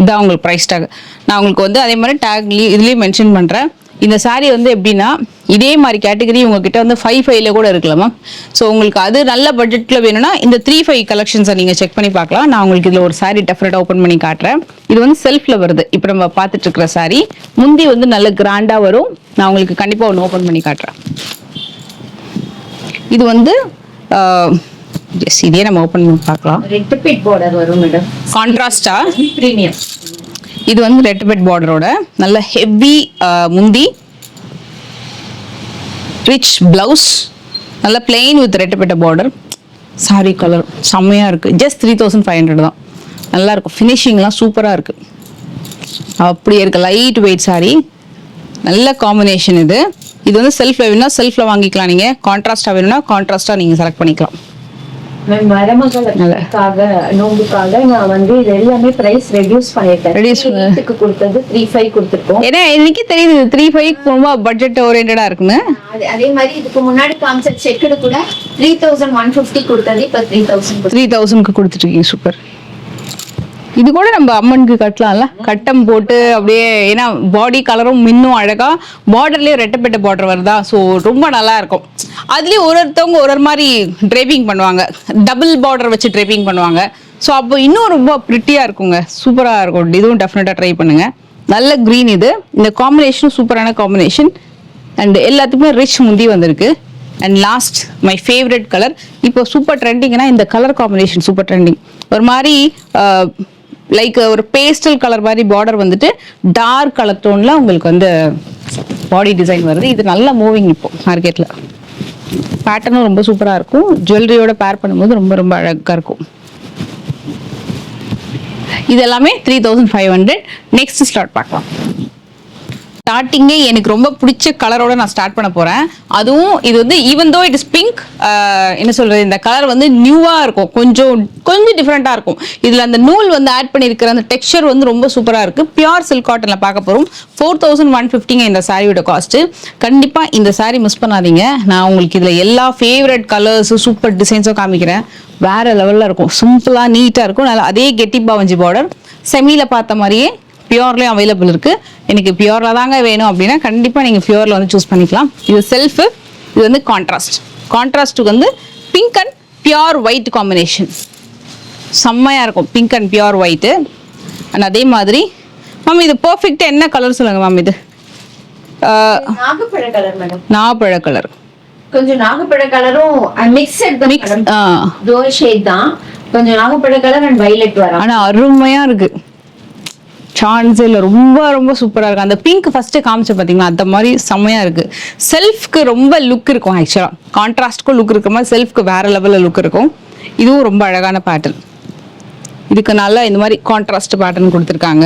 S1: இதான் உங்களுக்கு ப்ரைஸ் டேக். நான் உங்களுக்கு வந்து அதே மாதிரி டேக்லி இதுலயே மென்ஷன் பண்றேன். இந்த saree வந்து எப்படின்னா இதே மாதிரி கேட்டகரி உங்ககிட்ட வந்து 5.5ல கூட இருக்கலாம் மேம். ஸோ உங்களுக்கு அது நல்ல பட்ஜெட்ல வேணும்னா இந்த 3.5 கலெக்ஷன்ஸை நீங்க செக் பண்ணி பார்க்கலாம். நான் உங்களுக்கு இதுல ஒரு saree டெஃபினட்டா ஓப்பன் பண்ணி காட்டுறேன். இது வந்து செல்ஃப்ல வருது. இப்போ நம்ம பார்த்துட்டு இருக்கிற saree முந்தி வந்து நல்ல கிராண்டா வரும். நான் உங்களுக்கு கண்டிப்பா ஒன்று ஓப்பன் பண்ணி காட்டுறேன். இது வந்து இதே நம்ம ஓப்பன் பண்ணி பார்க்கலாம்.
S2: ரெட் பிட் பார்டர் வரும் மேடம்.
S1: கான்ட்ராஸ்டா
S2: பிரீமியம்.
S1: இது வந்து ரெட் பெட் பார்டரோட நல்ல ஹெவி முந்தி, ரிச் பிளவுஸ், நல்ல பிளெயின் வித் ரெட் பெட் பார்டர். சாரி கலர் செம்மையா இருக்கு. ஜஸ்ட் 3500 தான். நல்லா இருக்கும். ஃபினிஷிங்லாம் சூப்பரா இருக்கு. அப்படியே இருக்கு. லைட் வெயிட் சாரி, நல்ல காம்பினேஷன். இது வந்து செல்ஃப்ல வேணும்னா செல்ஃப்ல வாங்கிக்கலாம். நீங்க கான்ட்ராஸ்டா வேணும்னா கான்ட்ராஸ்டா நீங்க செலக்ட் பண்ணிக்கலாம்.
S2: மருமகளுக்காக நோம்புக்காக நான் வந்து இது எல்லாமே பிரைஸ் ரெடியூஸ் பண்ணிட்டேன். கொடுத்தது 3.5 கொடுத்துருக்கோம்.
S1: ஏன்னா எனக்கு தெரியுது 3.5 ரொம்ப பட்ஜெட் ஓரியன்டா இருக்குன்னு.
S2: அதே மாதிரி இதுக்கு முன்னாடி காமிச்ச செக்குடு கூட 3150 கொடுத்தது இப்ப
S1: 3000க்கு கொடுத்துட்டு இருக்கீங்க. சூப்பர். இது கூட நம்ம அம்மனுக்கு கட்டலாம்ல. கட்டம் போட்டு அப்படியே, ஏன்னா பாடி கலரும் இன்னும் அழகா, பார்டர்லயே ரெட்டப்பட்ட பார்டர் வருதா, ஸோ ரொம்ப நல்லா இருக்கும். அதுலயும் ஒருத்தவங்க ஒரு மாதிரி ட்ரேப்பிங் பண்ணுவாங்க, டபுள் பார்டர் வச்சு ட்ரேப்பிங் பண்ணுவாங்க. ஸோ அப்போ இன்னும் ரொம்ப ப்ரிட்டியா இருக்குங்க, சூப்பரா இருக்கும். இதுவும் டெஃபினட்டா ட்ரை பண்ணுங்க. நல்ல கிரீன். இது இந்த காம்பினேஷனும் சூப்பரான காம்பினேஷன். அண்ட் எல்லாத்துக்குமே ரிச் முந்தி வந்திருக்கு. And last my favourite colour. இப்போ சூப்பர் ட்ரெண்டிங்னா இந்த கலர் காம்பினேஷன் சூப்பர் ட்ரெண்டிங். ஒரு மாதிரி லைக் ஒரு பேஸ்டல் கலர் மாதிரி பார்டர் வந்துட்டு டார்க் கலர் டோன்ல உங்களுக்கு வந்து பாடி டிசைன் வருது. இது நல்ல மூவிங் இப்போ மார்க்கெட்ல. பேட்டர்னும் ரொம்ப சூப்பரா இருக்கும். ஜுவல்லரியோட பேர் பண்ணும்போது ரொம்ப ரொம்ப அழகா இருக்கும். இது எல்லாமே 3500. நெக்ஸ்ட் ஸ்டார்ட் பார்க்கலாம். ஸ்டார்டிங்கே எனக்கு ரொம்ப பிடிச்ச கலரோட நான் ஸ்டார்ட் பண்ண போறேன். அதுவும் இது வந்து even though it is pink, என்ன சொல்றது, இந்த கலர் வந்து நியூவா இருக்கும், கொஞ்சம் டிஃப்ரெண்டா இருக்கும். இதுல அந்த நூல் வந்து ஆட் பண்ணிருக்கிற அந்த டெக்ஸ்சர் வந்து ரொம்ப சூப்பரா இருக்கு. பியூர் சில்க் காட்டன்ல பார்க்க போறோம். 4150 இந்த சாரியோட காஸ்ட். கண்டிப்பா இந்த சாரி மிஸ் பண்ணாதீங்க. நான் உங்களுக்கு இதுல எல்லா ஃபேவரட் கலர்ஸ் சூப்பர் டிசைன்ஸும் காமிக்கிறேன். வேற லெவல்ல இருக்கும். சிம்பிளா நீட்டா இருக்கும். அதே கெட்டி பாவஞ்சி பார்டர் செமில பார்த்த மாதிரியே பியூர்லயும் அவைலபிள் இருக்கு. எனக்கு பியூர்ல தாங்க வேணும் அப்படின்னா கண்டிப்பா நீங்க பியூர்ல வந்து சூஸ் பண்ணிக்கலாம். இது செல்ஃப். இது வந்து கான்ட்ராஸ்டுக்கு வந்து pink and pure white combination செம்மையா இருக்கும். Pink and pure white. And அதே மாதிரி மேம் இது பெர்ஃபெக்ட்டா என்ன கலர் சொல்லுங்க மேம்? இது
S2: நாகப்பழ கலர் மேடம்.
S1: நாகப்பழ கலர்.
S2: கொஞ்சம் நாகப்பழ கலரும் மிக்ஸ்ட் டோர் ஷேட் தான். கொஞ்சம் நாகப்பழ கலர் அண்ட் வயலட் வரும்.
S1: ஆனா அருமையா இருக்கு. சான்ஸ் இல்ல. ரொம்ப ரொம்ப சூப்பரா இருக்கு. அந்த பிங்க் ஃபர்ஸ்ட் காமிச்ச பாத்தீங்களா, அந்த மாதிரி செம்மையா இருக்கு. செல்ஃப்க்கு ரொம்ப லுக் இருக்கும். ஆக்சுவலா கான்ட்ராஸ்ட்க்கும் லுக் இருக்கிற மாதிரி செல்ஃப்க்கு வேற லெவல்ல லுக் இருக்கும். இதுவும் ரொம்ப அழகான பேட்டர்ன். இதுக்கு நல்லா இந்த மாதிரி கான்ட்ராஸ்ட் பேட்டர்ன் கொடுத்துருக்காங்க.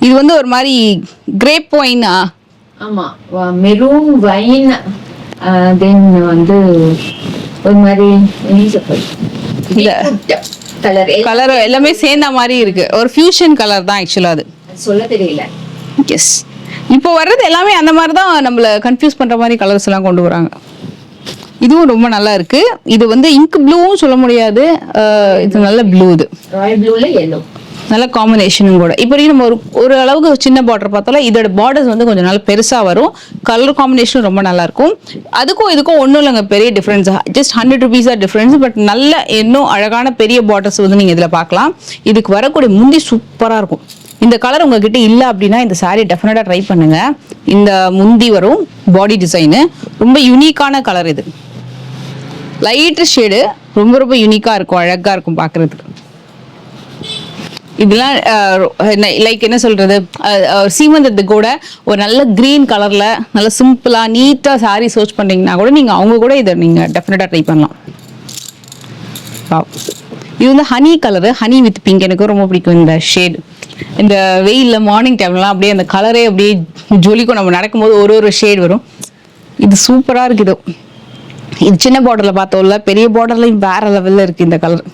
S1: இது வந்து ஒரு மாதிரி கிரேப் ஒயினா,
S2: ஆமா மெரூன் வைன், தென் வந்து ஒரு மாதிரி
S1: கலர் எல்லாமே சேர்ந்த மாதிரி இருக்கு. ஒரு ஃபியூஷன் கலர் தான் ஆக்சுவலா. அது
S2: சொல்ல தெரியல.
S1: எஸ், இப்போ வர்றது எல்லாமே அந்த மாதிரி தான் நம்மள கன்ஃபியூஸ் பண்ற மாதிரி கலர்ஸ் எல்லாம் கொண்டு வராங்க. இதுவும் ரொம்ப நல்லா இருக்கு. இது வந்து இங்க் ப்ளூவும் சொல்ல முடியாது. இது நல்ல ப்ளூ. இது
S2: ராயல் ப்ளூல yellow
S1: நல்ல காம்பினேஷனும் கூட. இப்போ நம்ம ஒரு அளவுக்கு சின்ன பார்டர் பார்த்தாலும் இதோட பார்டர்ஸ் வந்து கொஞ்சம் நல்லா பெருசா வரும். கலர் காம்பினேஷனும் ரொம்ப நல்லா இருக்கும். அதுக்கும் இதுக்கும் ஒன்றும் இல்லைங்க பெரிய difference. Just 100 rupees difference. But நல்ல இன்னும் அழகான பெரிய பார்டர்ஸ் வந்து நீங்க இதுல பார்க்கலாம். இதுக்கு வரக்கூடிய முந்தி சூப்பரா இருக்கும். இந்த கலர் உங்ககிட்ட இல்லை அப்படின்னா இந்த சாரீ டெஃபினட்டா ட்ரை பண்ணுங்க. இந்த முந்தி வரும் பாடி டிசைனு ரொம்ப யூனிக்கான கலர். இது லைட் ஷேடு, ரொம்ப ரொம்ப யூனிக்கா இருக்கும், அழகா இருக்கும் பாக்குறதுக்கு. இதெல்லாம் லைக் என்ன சொல்றது, சீமந்தத்து கூட ஒரு நல்ல கிரீன் கலர்ல நல்ல சிம்பிளா நீட்டா சாரி சர்ச் பண்றீங்கன்னா கூட நீங்க அவங்க கூட இதை நீங்க டெஃபினட்டா ட்ரை பண்ணலாம். இது வந்து honey colour, honey with pink. எனக்கு ரொம்ப பிடிக்கும் இந்த ஷேடு. இந்த வெயில்ல மார்னிங் டைம்லாம் அப்படியே அந்த கலரே அப்படியே ஜொலிக்கும். நம்ம நடக்கும்போது ஒரு ஷேட் வரும். இது சூப்பரா இருக்கு. இது சின்ன பார்டர்ல பார்த்தோம்ல, பெரிய பார்டர்லயும் வேற லெவல்ல இருக்கு இந்த கலர்.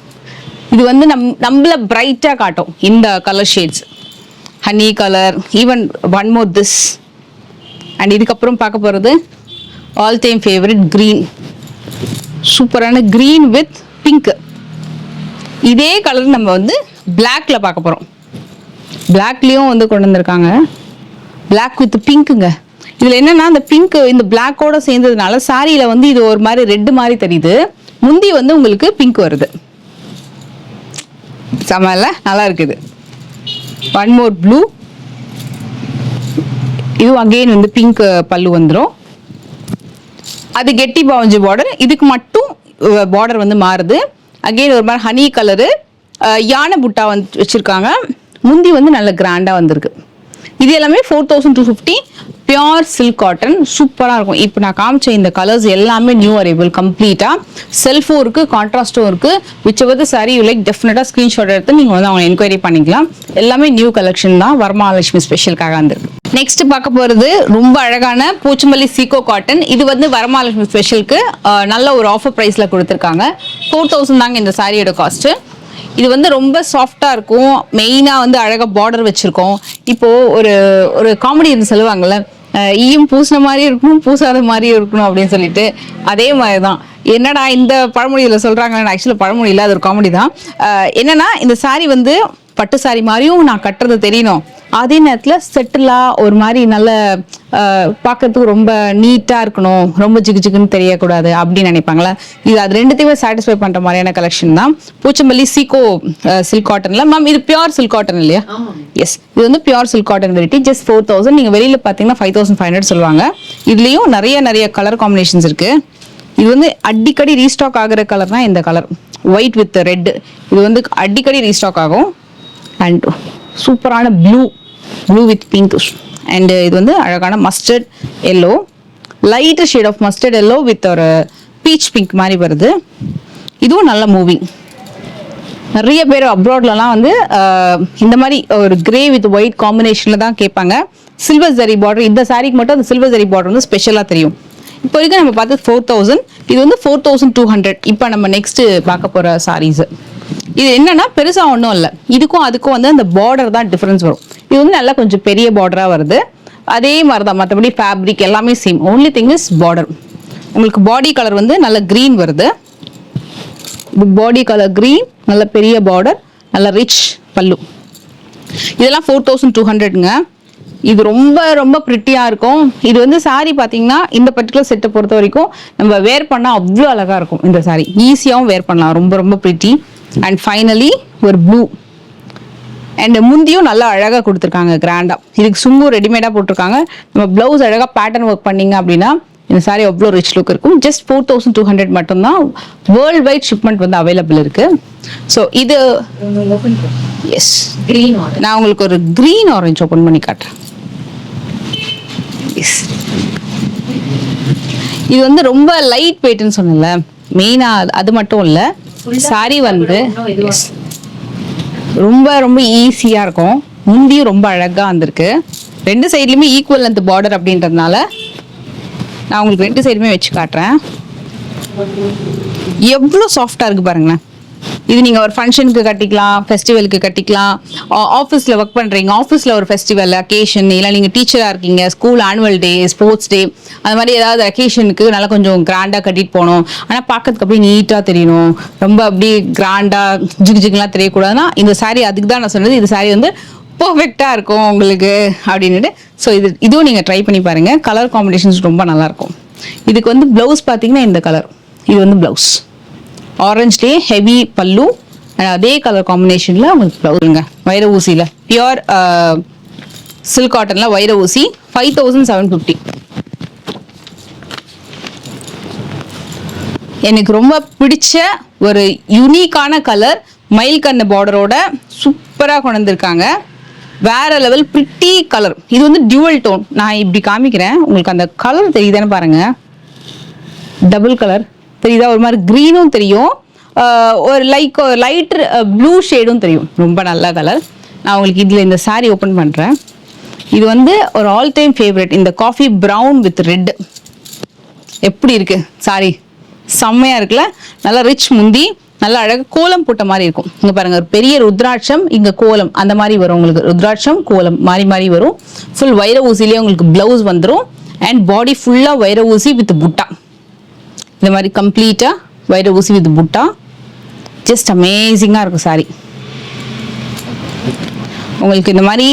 S1: இது வந்து நம்மள பிரைட்டா காட்டும் இந்த colour shades. Honey colour, even one more this and இதுக்கப்புறம் பார்க்க போகிறது ஆல் டைம் ஃபேவரட் க்ரீன். சூப்பரான க்ரீன் வித் பிங்க். இதே கலர் நம்ம வந்து பிளாக்ல பார்க்க போகிறோம். பிளாக்லேயும் வந்து கொண்டு வந்திருக்காங்க. பிளாக் வித் பிங்க்குங்க. இதில் என்னன்னா அந்த பிங்க் இந்த பிளாக்கோட சேர்ந்ததுனால சாரியில் வந்து இது ஒரு மாதிரி ரெட்டு மாதிரி தெரியுது. முந்தி வந்து உங்களுக்கு பிங்க் வருது. சமையல நல்லா இருக்குது. One more blue. இது அகெயின் வந்து பிங்க் பல்லு வந்துடும். அது கெட்டி பாவஞ்சி பார்டர். இதுக்கு மட்டும் பார்டர் வந்து மாறுது. அகெயின் ஒரு மாதிரி ஹனி கலரு யானை புட்டா வந்து வச்சுருக்காங்க. முந்தி வந்து நல்ல கிராண்டாக வந்திருக்கு. இது எல்லாமே 4250 பியோர் சில்க் காட்டன். சூப்பராக இருக்கும். இப்போ நான் காமிச்ச இந்த கலர்ஸ் எல்லாமே நியூ அரைவல் கம்ப்ளீட்டாக. செல்ஃபும் இருக்குது, கான்ட்ராஸ்ட்டும் இருக்குது. விச் சாரி யூ லைக் டெஃபினட்டாக ஸ்க்ரீன்ஷாட் எடுத்து நீங்கள் வந்து அவங்க என்கொயரி பண்ணிக்கலாம். எல்லாமே நியூ கலெக்ஷன் தான், வரமகாலட்சுமி ஸ்பெஷலுக்காக வந்திருக்கு. நெக்ஸ்ட் பார்க்க போகிறது ரொம்ப அழகான போச்சம்பள்ளி சீகோ காட்டன். இது வந்து வரமகாலட்சுமி ஸ்பெஷலுக்கு நல்ல ஒரு ஆஃபர் ப்ரைஸில் கொடுத்துருக்காங்க. 4000 தாங்க இந்த சாரியோட காஸ்ட்டு. இது வந்து ரொம்ப சாஃப்டாக இருக்கும். மெயினாக வந்து அழகாக பார்டர் வச்சுருக்கோம். இப்போது ஒரு காமெடி சொல்லுவாங்கள்ல, ஈயும் பூசின மாதிரி இருக்கணும், பூசாத மாதிரியும் இருக்கணும் அப்படின்னு சொல்லிட்டு, அதே மாதிரி தான். என்னடா இந்த பழமொழியில் சொல்கிறாங்க, ஆக்சுவலாக பழமொழி இல்லை, அது ஒரு காமெடி தான். என்னன்னா இந்த சாரி வந்து பட்டு சாரி மாதிரியும் நான் கட்டுறது தெரியணும், அதே நேரத்தில் செட்டிலாக ஒரு மாதிரி நல்ல பார்க்கறதுக்கு ரொம்ப நீட்டாக இருக்கணும், ரொம்ப ஜிகு ஜிகுன்னு தெரியக்கூடாது அப்படின்னு நினைப்பாங்களா. இது அது ரெண்டுத்தையுமே சாட்டிஸ்ஃபை பண்ணுற மாதிரியான கலெக்ஷன் தான். போச்சம்பள்ளி சீகோ சில்க் காட்டனில். மேம் இது பியூர் சில்க் காட்டன் இல்லையா? எஸ், இது வந்து pure silk cotton variety. Just 4000. நீங்கள் வெளியில் பார்த்தீங்கன்னா 5500 சொல்லுவாங்க. இதுலேயும் நிறைய கலர் காம்பினேஷன்ஸ் இருக்குது. இது வந்து அடிக்கடி ரீஸ்டாக் ஆகிற கலர் தான் இந்த கலர், ஒயிட் வித் ரெட். இது வந்து அடிக்கடி ரீஸ்டாக் ஆகும். அண்ட் சூப்பரான ப்ளூ வித் பிங்க். அண்ட் இது வந்து அழகான mustard yellow, light shade of mustard yellow with ஒரு பீச் பிங்க் மாதிரி வருது. இதுவும் நல்ல மூவிங். நிறைய பேர் அப்ராட்லலாம் வந்து இந்த மாதிரி ஒரு கிரே வித் ஒயிட் காம்பினேஷனில் தான் கேட்பாங்க. Silver zari border. இந்த சாரிக்கு மட்டும் அந்த சில்வர் ஜரி பார்டர் வந்து ஸ்பெஷலாக தெரியும். இப்போ வரைக்கும் நம்ம பார்த்தது 4000. இது வந்து 4200. இப்போ நம்ம நெக்ஸ்ட் பார்க்க போகிற சாரீஸ் இது என்னன்னா பெருசா ஒன்றும் இல்லை. இதுக்கும் அதுக்கும் வந்து அந்த பார்டர் தான் டிஃபரன்ஸ் வரும். இது வந்து நல்லா கொஞ்சம் பெரிய பார்டரா வருது. அதே மாதிரி தான், மற்றபடி ஃபேப்ரிக் எல்லாமே same. Only thing is border. உங்களுக்கு பாடி கலர் வந்து நல்ல க்ரீன் வருது. பாடி கலர் க்ரீன், நல்ல பெரிய பார்டர், நல்ல ரிச் பல்லு. இதெல்லாம் 4200ங்க. இது ரொம்ப ரொம்ப ப்ரிட்டியாக இருக்கும். இது வந்து சாரி பார்த்தீங்கன்னா இந்த பர்டிகுலர் செட்டை பொறுத்த வரைக்கும் நம்ம வேர் பண்ணால் அவ்வளோ அழகாக இருக்கும். இந்த சாரி ஈஸியாகவும் வேர் பண்ணலாம். ரொம்ப ரொம்ப ப்ரிட்டி. அண்ட் ஃபைனலி ஒரு ப்ளூ. அண்ட் முந்தியும் நல்லா அழகாக கொடுத்துருக்காங்க கிராண்டாக. இதுக்கு சுங்கும் ரெடிமேடாக போட்டிருக்காங்க. நம்ம ப்ளவுஸ் அழகாக பேட்டர்ன் ஒர்க் பண்ணிங்க அப்படின்னா இந்த சாரி அவ்வளோ ரிச் லுக் இருக்கும். ஜஸ்ட் 4200 மட்டும்தான். வேர்ல்டு வைட் ஷிப்மெண்ட் வந்து அவைலபிள் இருக்கு. ஸோ இது எஸ்
S2: கிரீன்.
S1: நான் உங்களுக்கு ஒரு கிரீன் ஆரஞ்சு ஓப்பன் பண்ணி காட்டுறேன். இது வந்து ரொம்ப லைட் வெயிட்னு சொன்னல, மெயினாக அது மட்டும் இல்லை, சாரி வந்து ரொம்ப ரொம்ப ஈஸியாக இருக்கும். முந்தியும் ரொம்ப அழகாக வந்திருக்கு. ரெண்டு சைட்லையுமே ஈக்குவல் லென்த் பார்டர் அப்படின்றதுனால நான் உங்களுக்கு ரெண்டு சைடுமே வச்சு காட்டுறேன். எவ்வளோ சாஃப்டாக இருக்குது பாருங்களேன். இது நீங்கள் ஒரு ஃபங்க்ஷனுக்கு கட்டிக்கலாம், ஃபெஸ்டிவலுக்கு கட்டிக்கலாம். ஆஃபீஸில் ஒர்க் பண்ணுறீங்க, ஆஃபீஸில் ஒரு ஃபெஸ்டிவல் அக்கேஷன், இல்லை நீங்கள் டீச்சராக இருக்கீங்க, school annual day, sports day, அது மாதிரி ஏதாவது அக்கேஷனுக்கு நல்லா கொஞ்சம் கிராண்டாக கட்டிட்டு போகணும், ஆனால் பார்க்கறதுக்கு அப்படியே நீட்டாக தெரியணும், ரொம்ப அப்படியே கிராண்டாக ஜிகு ஜிகுலாம் தெரியக்கூடாதுன்னா இந்த சாரீ அதுக்கு தான் நான் சொன்னது. இந்த சாரீ வந்து பர்ஃபெக்டாக இருக்கும் உங்களுக்கு அப்படின்னுட்டு. ஸோ இதுவும் நீங்கள் ட்ரை பண்ணி பாருங்கள். கலர் காம்பினேஷன்ஸ் ரொம்ப நல்லாயிருக்கும். இதுக்கு வந்து ப்ளவுஸ் பார்த்தீங்கன்னா இந்த கலர், இது வந்து ப்ளவுஸ் ஆரஞ்ச்லேயே ஹெவி பல்லு, அதே கலர் காம்பினேஷனில் உங்களுக்கு ப்ளவுஸுங்க. வைர ஊசியில் பியூர் சில்க் காட்டனில் வைர ஊசி 5750. எனக்கு ரொம்ப பிடிச்ச ஒரு யூனிக்கான கலர், மயில் கண்ணு பார்டரோட சூப்பராக கொண்டு வந்திருக்காங்க. வேற லெவல் பிரிட்டி கலர். இது வந்து டியூவல் டோன். நான் இப்படி காமிக்கிறேன், உங்களுக்கு அந்த கலர் தெரியுதான்னு பாருங்க. டபுள் கலர் தெரியுதா? ஒரு மாதிரி க்ரீனும் தெரியும், ஒரு லைட் ப்ளூ ஷேடும் தெரியும். ரொம்ப நல்ல கலர். நான் உங்களுக்கு இதில் இந்த சாரீ ஓப்பன் பண்ணுறேன். இது வந்து ஒரு ஆல் டைம் ஃபேவரட். இந்த காஃபி ப்ரௌன் வித் ரெட் எப்படி இருக்கு சாரி? செம்மையாக இருக்குல்ல. நல்லா ரிச் முந்தி, நல்லா அழகாக கோலம் போட்ட மாதிரி இருக்கும். இங்கே பாருங்க, ஒரு பெரிய ருத்ராட்சம், இங்கே கோலம் அந்த மாதிரி வரும். உங்களுக்கு ருத்ராட்சம் கோலம் மாறி மாறி வரும். ஃபுல் வைர ஊசிலேயே உங்களுக்கு ப்ளவுஸ் வந்துடும். அண்ட் பாடி ஃபுல்லாக வைர ஊசி வித் புட்டா. இந்த மாதிரி கம்ப்ளீட்டாக வைர ஊசி வித் புட்டா. ஜஸ்ட் அமேசிங்காக இருக்கும் சாரி. உங்களுக்கு இந்த மாதிரி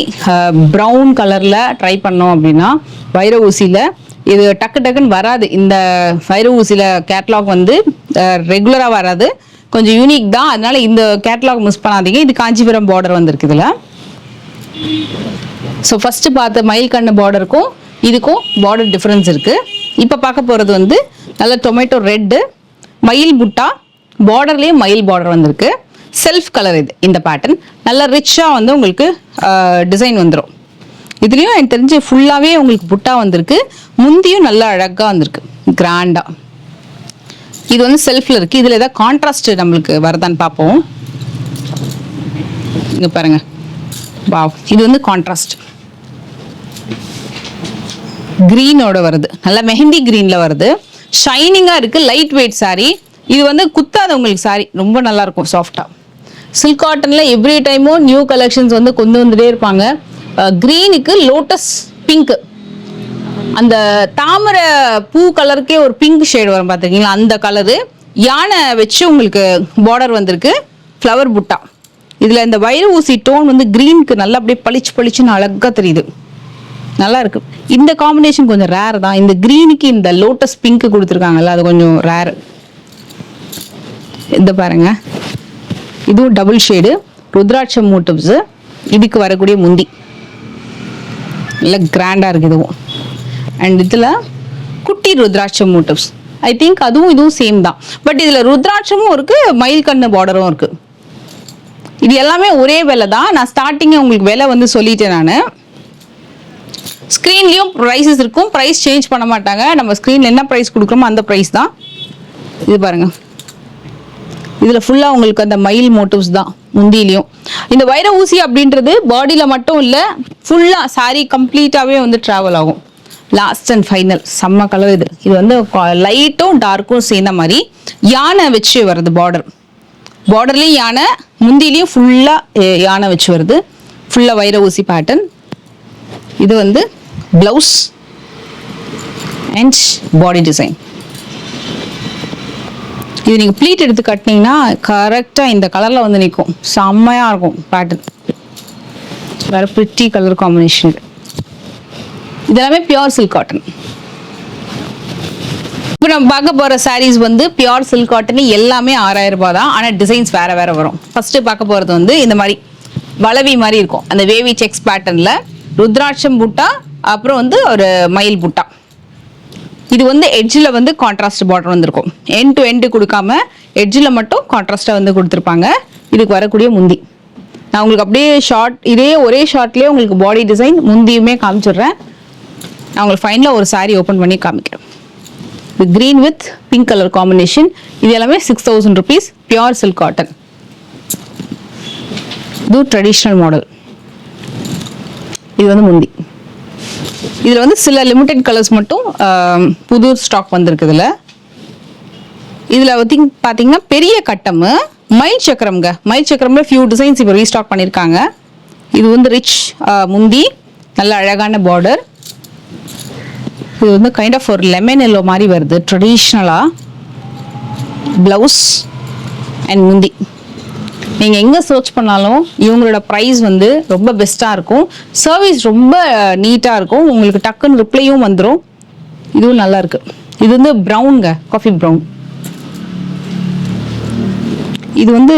S1: ப்ரௌன் கலரில் ட்ரை பண்ணோம் அப்படின்னா வைர ஊசியில் இது டக்குன்னு வராது. இந்த வைர ஊசியில் கேட்லாக் வந்து ரெகுலராக வராது, கொஞ்சம் யூனிக் தான். அதனால இந்த கேட்லாக் மிஸ் பண்ணாதீங்க. இது காஞ்சிபுரம் பார்டர் வந்திருக்கு இதில். ஸோ ஃபஸ்ட்டு பார்த்த மயில் கண்ணு பார்டருக்கும் இதுக்கும் பார்டர் டிஃப்ரென்ஸ் இருக்குது. இப்போ பார்க்க போகிறது வந்து நல்ல டொமேட்டோ ரெட்டு மயில் புட்டா, பார்டர்லேயே மயில் பார்டர் வந்திருக்கு. செல்ஃப் கலர் இது. இந்த பேட்டர்ன் நல்ல ரிச்சாக வந்து உங்களுக்கு டிசைன் வந்துடும். இதுலேயும் எனக்கு தெரிஞ்சு ஃபுல்லாகவே உங்களுக்கு புட்டா வந்திருக்கு. முந்தியும் நல்லா அழகாக வந்திருக்கு, கிராண்டாக. இது வந்து செல்ஃபில் இருக்குது. இதில் ஏதாவது கான்ட்ராஸ்ட் நம்மளுக்கு வருதான்னு பார்ப்போம். இங்கே பாருங்கள், வாவ், இது வந்து கான்ட்ராஸ்ட் கிரீனோட வருது, நல்லா மெஹந்தி கிரீனில் வருது. ஷைனிங்காக இருக்குது, லைட் வெயிட் சாரீ. இது வந்து குத்தாத உங்களுக்கு சாரீ, ரொம்ப நல்லா இருக்கும் சாஃப்டாக. சில்க் காட்டனில் எவ்ரி டைமும் நியூ கலெக்ஷன்ஸ் வந்து கொண்டு வந்துட்டே இருப்பாங்க. க்ரீனுக்கு லோட்டஸ் பிங்க், அந்த தாமரை பூ கலருக்கே ஒரு பிங்க் ஷேட் வரும் பார்த்துருக்கீங்களா, அந்த கலரு. யானை வச்சு உங்களுக்கு பார்டர் வந்திருக்கு, ஃப்ளவர் புட்டா. இதில் இந்த வைர ஊசி டோன் வந்து க்ரீனுக்கு நல்லா அப்படியே பளிச்சுன்னு அழகாக தெரியுது, நல்லா இருக்கு. இந்த காம்பினேஷன் கொஞ்சம் ரேர் தான். இந்த க்ரீனுக்கு இந்த லோட்டஸ் பிங்க் கொடுத்துருக்காங்கல்ல, அது கொஞ்சம் ரேர். இந்த பாருங்க, இதுவும் டபுள் ஷேடு ருத்ராட்சம் மோட்டிவ்ஸ். இதுக்கு வரக்கூடிய முந்தி நல்லா கிராண்டாக இருக்குது இதுவும். அண்ட் இதில் குட்டி ருத்ராட்சம் மோட்டிவ்ஸ். ஐ திங்க் அதுவும் இதுவும் சேம் தான். பட் இதில் ருத்ராட்சமும் இருக்குது, மயில் கண்ணு பார்டரும் இருக்குது. இது எல்லாமே ஒரே விலை தான். நான் ஸ்டார்டிங்கே உங்களுக்கு விலை வந்து சொல்லிட்டேன். நான் ஸ்க்ரீன்லேயும் ப்ரைஸஸ் இருக்கும், ப்ரைஸ் சேஞ்ச் பண்ண மாட்டாங்க. நம்ம ஸ்க்ரீனில் என்ன ப்ரைஸ் கொடுக்குறோமோ அந்த ப்ரைஸ் தான். இது பாருங்கள், இதில் ஃபுல்லாக உங்களுக்கு அந்த மயில் மோட்டிவ்ஸ் தான் முந்திலையும். இந்த வைர ஊசி அப்படின்றது பாடியில் மட்டும் இல்லை, ஃபுல்லாக சாரீ கம்ப்ளீட்டாகவே வந்து ட்ராவல் ஆகும். லாஸ்ட் அண்ட் ஃபைனல் செம்ம கலர் இது. இது வந்து லைட்டும் டார்க்கும் சேர்ந்த மாதிரி யானை வச்சு வருது பார்டர். பார்டர்லேயும் யானை, முந்திலையும் ஃபுல்லாக யானை வச்சு வருது. ஃபுல்லாக வைர ஊசி பேட்டர்ன். இது வந்து ப்ளவுஸ் அண்ட் பாடி டிசைன். இது நீங்கள் ப்ளீட் எடுத்து கட்டினீங்கன்னா கரெக்டாக இந்த கலரில் வந்து நிற்கும், செம்மையாக இருக்கும் பேட்டர்ன். வேறு ப்ரிட்டி கலர் காம்பினேஷன். இதெல்லாமே பியோர் சில்க் காட்டன். இப்போ நம்ம பார்க்க போகிற சாரீஸ் வந்து பியோர் சில்க் காட்டன், எல்லாமே 6000 ரூபாய் தான். ஆனால் டிசைன்ஸ் வேறு வேறு வரும். ஃபஸ்ட்டு பார்க்க போகிறது வந்து இந்த மாதிரி வளவி மாதிரி இருக்கும், அந்த வேவி செக்ஸ் பேட்டர்னில் ருத்ராட்சம் புட்டா, அப்புறம் வந்து ஒரு மயில் புட்டா. இது வந்து எட்ஜில் வந்து கான்ட்ராஸ்ட் பார்டர் வந்திருக்கும். எண்ட் டு எண்டு கொடுக்காம எட்ஜில் மட்டும் கான்ட்ராஸ்டாக வந்து கொடுத்துருப்பாங்க. இதுக்கு வரக்கூடிய முந்தி நான் உங்களுக்கு அப்படியே ஷார்ட், இதே ஒரே ஷார்ட்லேயே உங்களுக்கு பாடி டிசைன் முந்தியுமே காமிச்சிடுறேன். நான் உங்களுக்கு ஃபைனலாக ஒரு சாரீ ஓப்பன் பண்ணி காமிக்கிறேன். இது green with pink colour combination. இது எல்லாமே 6000 rupees, பியோர் சில்க் காட்டன். இது ட்ரெடிஷ்னல் மாடல். இது வந்து முந்தி. இதில் வந்து சில லிமிடெட் கலர்ஸ் மட்டும் புது ஸ்டாக் வந்திருக்கு. இதில் பார்த்தீங்கன்னா பெரிய கட்டம் மயில் சக்கரம்ங்க. மயில் சக்கரம்ல ஃபியூ டிசைன்ஸ் இப்போ ரீஸ்டாக் பண்ணியிருக்காங்க. இது வந்து ரிச் முந்தி, நல்ல அழகான பார்டர். இது வந்து கைண்ட் ஆஃப் ஒரு லெமன் எல்லோ மாதிரி வருது ட்ரெடிஷ்னலாக. ப்ளவுஸ் அண்ட் முந்தி. நீங்கள் எங்கே சர்ச் பண்ணாலும் இவங்களோட ப்ரைஸ் வந்து ரொம்ப பெஸ்ட்டாக இருக்கும். சர்வீஸ் ரொம்ப நீட்டாக இருக்கும். உங்களுக்கு டக்குன்னு ரிப்ளையும் வந்துடும். இதுவும் நல்லா இருக்கு. இது வந்து ப்ரௌனுங்க, காஃபி ப்ரௌன். இது வந்து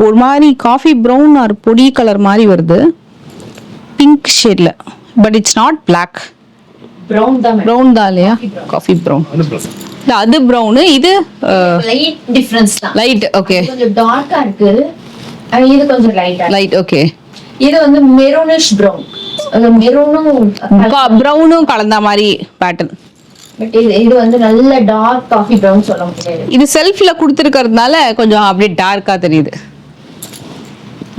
S1: ஒரு மாதிரி காஃபி ப்ரௌன் ஆர் பொடி கலர் மாதிரி வருது, பிங்க் ஷேட்ல. But it's not black. Brown தான் இல்லையா? Coffee brown. அது ப்ரௌன், இது
S2: லைட் டிஃபரன்ஸ் தான்.
S1: Light, okay.
S2: கொஞ்சம் டார்க்கா இருக்கு, இது கொஞ்சம் லைட்டா.
S1: Light, okay.
S2: இது வந்து மெரூனிஷ் ப்ரௌன். மெரூனும்
S1: ப்ரௌனும் கலந்த மாதிரி பேட்டர்ன்.
S2: பட் இது வந்து நல்ல டார்க் காஃபி ப்ரௌன் சொல்ல முடியாது.
S1: இது செல்ஃப்ல கொடுத்துருக்கிறதுனால கொஞ்சம் அப்படியே டார்க்கா தெரியுது.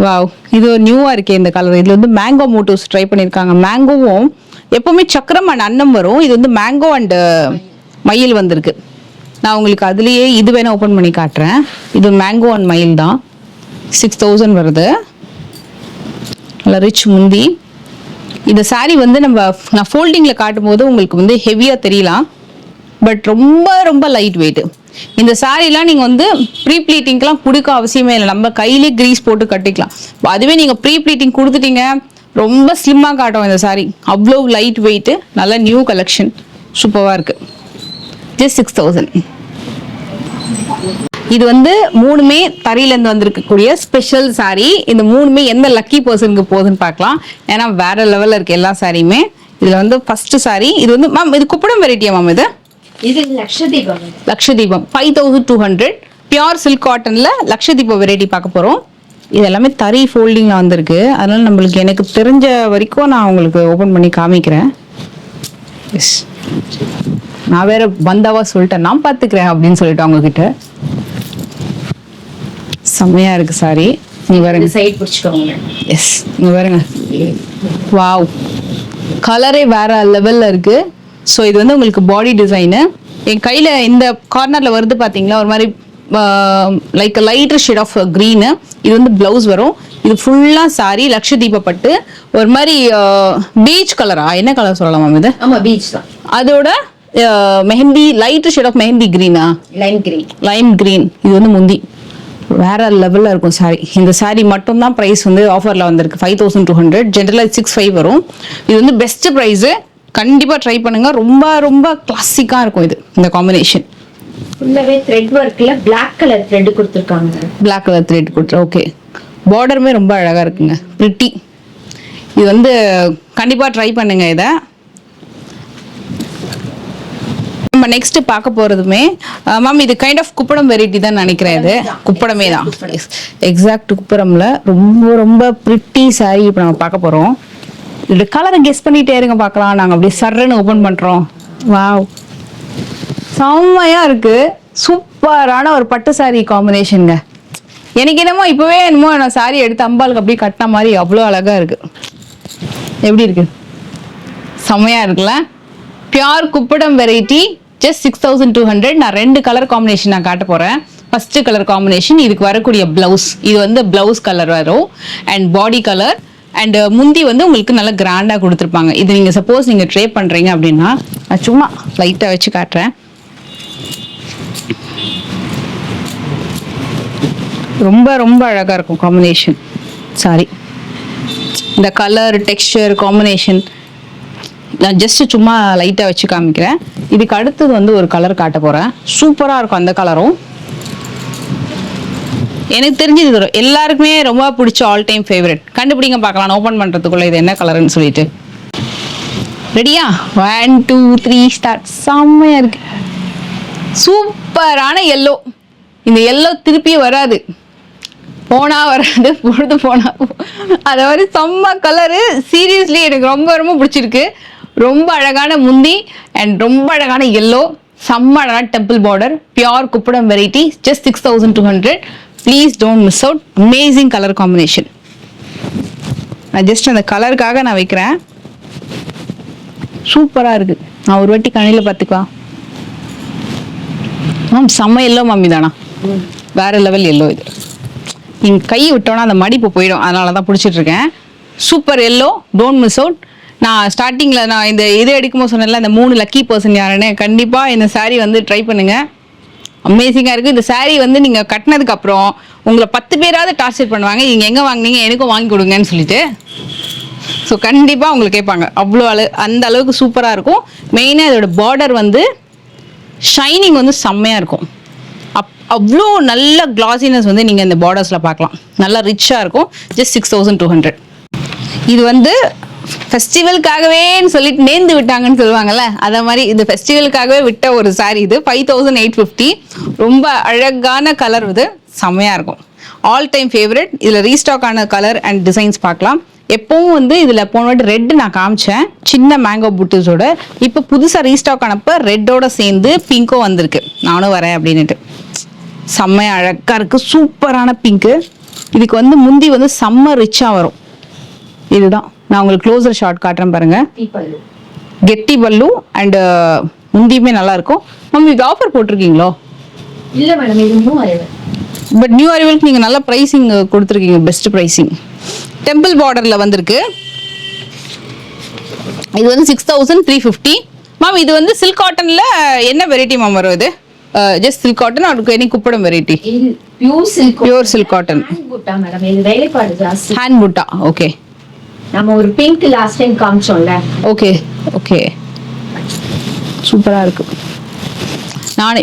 S1: வாவ், இது நியூவா இருக்கே இந்த கலர். இதுல வந்து மேங்கோ மோட்டிவ்ஸ் ட்ரை பண்ணிருக்காங்க. மேங்கோவும் எப்பவுமே சக்கரம் அண்ட் அன்னம் வரும். இது வந்து மேங்கோ அண்ட் மயில் வந்திருக்கு. நான் உங்களுக்கு அதுலேயே இது வேணா ஓப்பன் பண்ணி காட்டுறேன். இது மேங்கோ அண்ட் மயில் தான். 6000 வருது. நல்ல ரிச் முந்தி, இந்த saree வந்து நான் ஃபோல்டிங்கில் காட்டும்போது உங்களுக்கு வந்து ஹெவியாக தெரியலாம், பட் ரொம்ப ரொம்ப லைட் வெயிட். இந்த சாரீலாம் நீங்கள் வந்து ப்ரீ ப்ளீட்டிங்க்கெலாம் கொடுக்க அவசியமே இல்லை, நம்ம கையிலே க்ரீஸ் போட்டு கட்டிக்கலாம். அதுவே நீங்கள் ப்ரீ ப்ளீட்டிங் கொடுத்துட்டீங்க ரொம்ப ஸ்லிம்மாக காட்டும் இந்த saree. அவ்வளோ லைட் வெயிட்டு, நல்ல நியூ கலெக்ஷன், சூப்பராக இருக்குது. ஜஸ்ட் 6000. இது வந்து மூணுமே தறியிலேருந்து வந்திருக்கக்கூடிய ஸ்பெஷல் saree. இந்த மூணுமே எந்த லக்கி பர்சனுக்கு போகுதுன்னு பார்க்கலாம், ஏன்னா வேற லெவலில் இருக்குது எல்லா சாரியுமே. இதில் வந்து ஃபர்ஸ்ட் saree இது வந்து மேம் இது குப்படம் வெரைட்டியா மேம்? இது லக்ஷதீபம் 5200 பியூர் சில்க் காட்டன்ல லக்ஷதீபம் வெரைட்டி பார்க்க போறோம். இது எல்லாமே தறி ஃபோல்டிங்ல வந்திருக்கு, அதனால நம்மளுக்கு எனக்கு தெரிஞ்ச வரைக்கும் நான் உங்களுக்கு ஓபன் பண்ணி காமிக்கிறேன். எஸ், நான் வேற வந்தாவா சொல்லிட்டேன், நான் பார்த்துக்கிறேன் அப்படின்னு சொல்லிட்டு அவங்க கிட்ட. செம்மையா இருக்கு சாரி. நீ பாருங்க,
S2: சைடு பிடிச்சுக்கோங்க.
S1: எஸ், நீ பாருங்க, வாவ், கலரே வேற லெவல்ல இருக்கு. ஸோ இது வந்து உங்களுக்கு பாடி டிசைனு. என் கையில் இந்த கார்னரில் வருது பார்த்தீங்களா, ஒரு மாதிரி like lighter shade of green. இது வந்து ப்ளவுஸ் வரும். இது ஃபுல்லாக சாரி லக்ஷதீப பட்டு, ஒரு மாதிரி பீச் கலரா, என்ன கலர் சொல்லலாம் மேம் இது?
S2: ஆமாம், பீச் தான்.
S1: அதோட mehndi lighter shade of mehndi க்ரீனா, லைம் க்ரீன். இது வந்து முந்தி வேற லெவலில் இருக்கும் சாரி. இந்த சாரி மட்டும்தான் ப்ரைஸ் வந்து ஆஃபரில் வந்திருக்கு 5200. ஜென்ரலாக 65 வரும். இது வந்து பெஸ்ட் ப்ரைஸு, கண்டிப்பாக ட்ரை பண்ணுங்க. ரொம்ப ரொம்ப கிளாசிக்காக இருக்கும் இது. இந்த காம்பினேஷன்
S2: ஃபுல்லாவே த்ரெட் ஒர்க்ல Black கலர் த்ரெட் கொடுத்துருக்காங்க.
S1: Black கலர் த்ரெட் கொடுத்து, ஓகே. பார்டருமே ரொம்ப அழகாக இருக்குங்க, பிரிட்டி. இது வந்து கண்டிப்பாக ட்ரை பண்ணுங்க இதை. நம்ம நெக்ஸ்ட் பார்க்க போறதுமே மேம் இது கைண்ட் ஆஃப் குப்படம் வெரைட்டி தான் நினைக்கிறேன். இது குப்படமே தான், எக்ஸாக்ட் குப்படம்ல ரொம்ப ரொம்ப பிரிட்டி சாரி இப்போ நம்ம பார்க்க போறோம். இது கலரை கெஸ் பண்ணிட்டே இருங்க பார்க்கலாம். நாங்கள் அப்படியே சர்ன்னு ஓப்பன் பண்ணுறோம். வாவ், செம்மையா இருக்கு. சூப்பரான ஒரு பட்டு சாரி காம்பினேஷனுங்க. எனக்கு என்னமோ இப்போவே என்னமோ நான் சாரி எடுத்து அம்பாளுக்கு அப்படியே கட்டின மாதிரி அவ்வளோ அழகாக இருக்கு. எப்படி இருக்கு? செம்மையா இருக்குல்ல? Pure Kuppadam variety, just 6200. நான் 2 கலர் காம்பினேஷன் நான் காட்ட போகிறேன். ஃபர்ஸ்ட் கலர் காம்பினேஷன், இதுக்கு வரக்கூடிய ப்ளவுஸ், இது வந்து ப்ளவுஸ் கலர் வரும் அண்ட் பாடி கலர். அண்ட் முந்தி வந்து உங்களுக்கு நல்லா கிராண்டாக கொடுத்துருப்பாங்க. இது நீங்கள் சப்போஸ் நீங்கள் ட்ரே பண்ணுறீங்க அப்படின்னா, நான் சும்மா லைட்டாக வச்சு காட்டுறேன். ரொம்ப ரொம்ப அழகாக இருக்கும் காம்பினேஷன் சாரி. இந்த கலர் டெக்ஸ்சர் காம்பினேஷன் நான் ஜஸ்ட் சும்மா லைட்டாக வச்சு காமிக்கிறேன். இதுக்கு அடுத்தது வந்து ஒரு கலர் காட்ட போகிறேன். சூப்பராக இருக்கும் அந்த கலரும். எனக்கு தெரிஞ்சது எல்லாருக்குமே ரொம்ப பிடிச்ச ஆல் டைம் ஃபேவரட். கண்டுபிடிங்க பார்க்கலாம் ஓப்பன் பண்ணுறதுக்குள்ள இது என்ன கலர்னு சொல்லிட்டு. ரெடியா? 1 2 3 ஸ்டார்ட். செம்மையா இருக்கு, சூப்பரான எல்லோ. இந்த எல்லோ திருப்பி வராது, போனா வராது, பொழுது போனா. அதை மாதிரி செம்ம கலரு. சீரியஸ்லி எனக்கு ரொம்ப ரொம்ப பிடிச்சிருக்கு. ரொம்ப அழகான முந்தி அண்ட் ரொம்ப அழகான எல்லோ, செம்ம அழகான temple border, pure Kuppadam variety, just 6200. Please don't miss out. Amazing colour combination. நான் ஜஸ்ட் அந்த கலருக்காக நான் வைக்கிறேன். சூப்பராக இருக்கு. நான் ஒரு வாட்டி கண்ணில் பார்த்துக்கலாம் மேம். செம்ம எல்லோ மம்மி தானா, வேற லெவல் எல்லோ இது. நீங்கள் கை விட்டோன்னா அந்த மடிப்பு போயிடும், அதனால தான் பிடிச்சிட்டு இருக்கேன். Super yellow, don't miss out. நான் ஸ்டார்டிங்கில் நான் இந்த இது எடுக்கும்போது சொன்னேன்ல, இந்த 3 லக்கி பர்சன் யாருன்னு, கண்டிப்பாக இந்த சாரீ வந்து ட்ரை பண்ணுங்கள். அமேசிங்காக இருக்குது. இந்த சாரீ வந்து நீங்கள் கட்டினதுக்கப்புறம் உங்களை 10 பேராவது டார்ச்சர் பண்ணுவாங்க, நீங்கள் எங்கே வாங்கினீங்க, எனக்கும் வாங்கி கொடுங்கன்னு சொல்லிட்டு. ஸோ கண்டிப்பாக உங்களுக்கு கேட்பாங்க. அவ்வளோ அந்த அளவுக்கு சூப்பராக இருக்கும். மெயினாக இதோட பார்டர் வந்து ஷைனிங் வந்து செம்மையாக இருக்கும். அவ்வளோ நல்ல கிளாசினஸ் வந்து நீங்கள் இந்த பார்டர்ஸில் பார்க்கலாம். நல்லா ரிச்சாக இருக்கும். ஜஸ்ட் 6200. இது வந்து ஃபெஸ்டிவலுக்காகவேன்னு சொல்லிட்டு நேர்ந்து விட்டாங்கன்னு சொல்லுவாங்கல்ல, அதை மாதிரி இந்த ஃபெஸ்டிவலுக்காகவே விட்ட ஒரு சாரி இது. 5850. ரொம்ப அழகான கலர், இது செம்மையாக இருக்கும். All time favourite. இதில் ரீஸ்டாக் ஆன கலர் அண்ட் டிசைன்ஸ் பார்க்கலாம். எப்பவும் வந்து இதில் போன வாட்டி ரெட் நான் காமிச்சேன், சின்ன மேங்கோ புட்டிஸோட. இப்போ புதுசாக ரீஸ்டாக் ஆனப்போ ரெட்டோட சேர்ந்து பிங்க்கும் வந்திருக்கு. நானும் வரேன் அப்படின்னுட்டு. செம்மையாக அழகாக இருக்குது, சூப்பரான பிங்க்கு. இதுக்கு வந்து முந்தி வந்து செம்ம ரிச்சாக வரும். இதுதான் நான் உங்களுக்கு க்ளோசர் ஷாட் காட்டுறேன் பாருங்க. கெட்டி பல்லு அண்ட் முந்தியுமே நல்லா இருக்கும். மேம் இது ஆஃபர் போட்டிருக்கீங்களோ?
S2: இல்ல மேடம், இது நியூ அரைவல்.
S1: பட் நியூ அரைவலுக்கு நீங்கள் நல்ல ப்ரைஸிங் கொடுத்துருக்கீங்க, பெஸ்ட் ப்ரைஸிங். டெம்பிள் பார்டரில் வந்திருக்கு. இது வந்து 6350. மேம் இது வந்து சில்க் காட்டன்ல என்ன வெரைட்டி மேம் வரும் இது? Just silk cotton or any குப்படம் variety?
S2: Pure silk
S1: cotton.
S2: Hand புட்டா மேடம், இது வேலைப்பாடு ஜாஸ்தி.
S1: ஹேண்ட் புட்டா. ஓகே.
S2: நம்ம ஒரு பிங்க் லாஸ்ட் டைம் காமிச்சோம்ல.
S1: ஓகே ஓகே, சூப்பரா இருக்கு.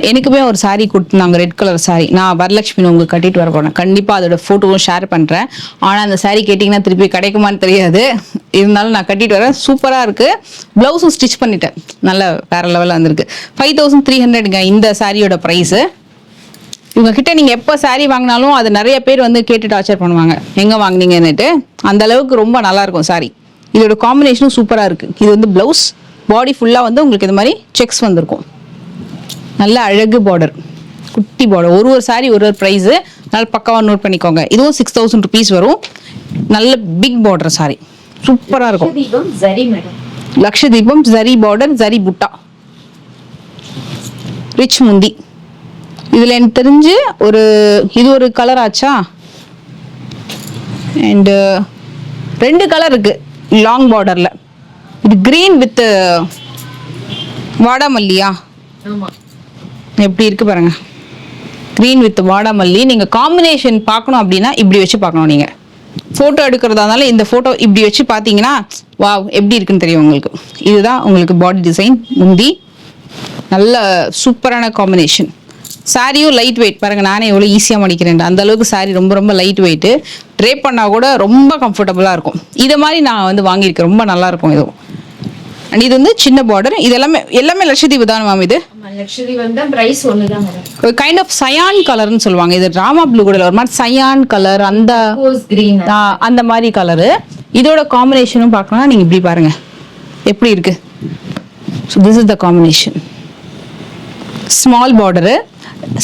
S1: எனக்குமே ஒரு சாரீ கொடுத்துருந்தாங்க, ரெட் கலர் சாரீ. நான் வரலட்சுமி உங்களுக்கு கட்டிட்டு வர போறேன். கண்டிப்பா அதோட போட்டோவும் ஷேர் பண்றேன். ஆனா அந்த சாரீ கேட்டீங்கன்னா திருப்பி கிடைக்குமான்னு தெரியாது. இருந்தாலும் நான் கட்டிட்டு வரேன். சூப்பரா இருக்கு. பிளவுஸும் ஸ்டிச் பண்ணிட்டேன். நல்ல வேற லெவலில் வந்திருக்கு. 5300ங்க இந்த சாரியோட ப்ரைஸ். இவங்க கிட்ட நீங்க எப்போ சாரீ வாங்கினாலும் அது நிறைய பேர் வந்து கேட்டு டார்ச்சர் பண்ணுவாங்க, எங்க வாங்கினீங்கன்னுட்டு. அந்த அளவுக்கு ரொம்ப நல்லா இருக்கும் சாரீ. இதோட காம்பினேஷனும் சூப்பரா இருக்கு. இது வந்து பிளவுஸ், பாடி ஃபுல்லா வந்து உங்களுக்கு இந்த மாதிரி செக்ஸ் வந்திருக்கும். நல்ல அழகு பார்டர், குட்டி பார்டர். ஒரு சாரி ஒரு ப்ரைஸ். நல்ல பக்காவா நோட் பண்ணிக்கோங்க. இதுவும் 6000 rupees வரும். நல்ல பிக் பார்டர் சாரி, சூப்பரா இருக்கும். லக்ஷதீபம் ஜரி பார்டர், ஜரி புட்டா, ரிச் முந்தி. இதுல எனக்கு தெரிஞ்சு இது ஒரு கலர் ஆச்சா. அண்ட் 2 கலர் இருக்கு லாங் பார்டர்ல. இது கிரீன் வித் வாடாமல்லியா?
S2: ஆமா,
S1: எப்படி இருக்கு பாருங்க. கிரீன் வித் வாடாமல்லி. நீங்க காம்பினேஷன் பார்க்கணும் அப்படின்னா இப்படி வச்சு பார்க்கணும். நீங்க போட்டோ எடுக்கிறதா இருந்தாலும் இந்த போட்டோ இப்படி வச்சு பார்த்தீங்கன்னா வாவ் எப்படி இருக்குன்னு தெரியும் உங்களுக்கு. இதுதான் உங்களுக்கு பாடி டிசைன். முந்தி நல்ல சூப்பரான காம்பினேஷன். சாரியும் லைட் வெயிட் பாருங்க. நானே எவ்வளோ ஈஸியாக மடிக்கிறேன். அந்த அளவுக்கு சாரி ரொம்ப ரொம்ப லைட் வெயிட். ட்ரேப் பண்ணா கூட ரொம்ப கம்ஃபர்டபுளாக இருக்கும். இதை மாதிரி நான் வந்து வாங்கியிருக்கேன். ரொம்ப நல்லா இருக்கும் இதுவும். அண்ட் இது வந்து சின்ன பார்டர். இது எல்லாமே லட்சதீப் தானே மேம்? இது ஒரு கைண்ட் ஆஃப் சயான் கலர்னு சொல்லுவாங்க. இது ராமா ப்ளூ கூட ஒரு மாதிரி சயான் கலர், அந்த மாதிரி கலரு. இதோட காம்பினேஷனும் பார்க்கணும்னா நீங்க இப்படி பாருங்க எப்படி இருக்கு. So this is the combination. Small border.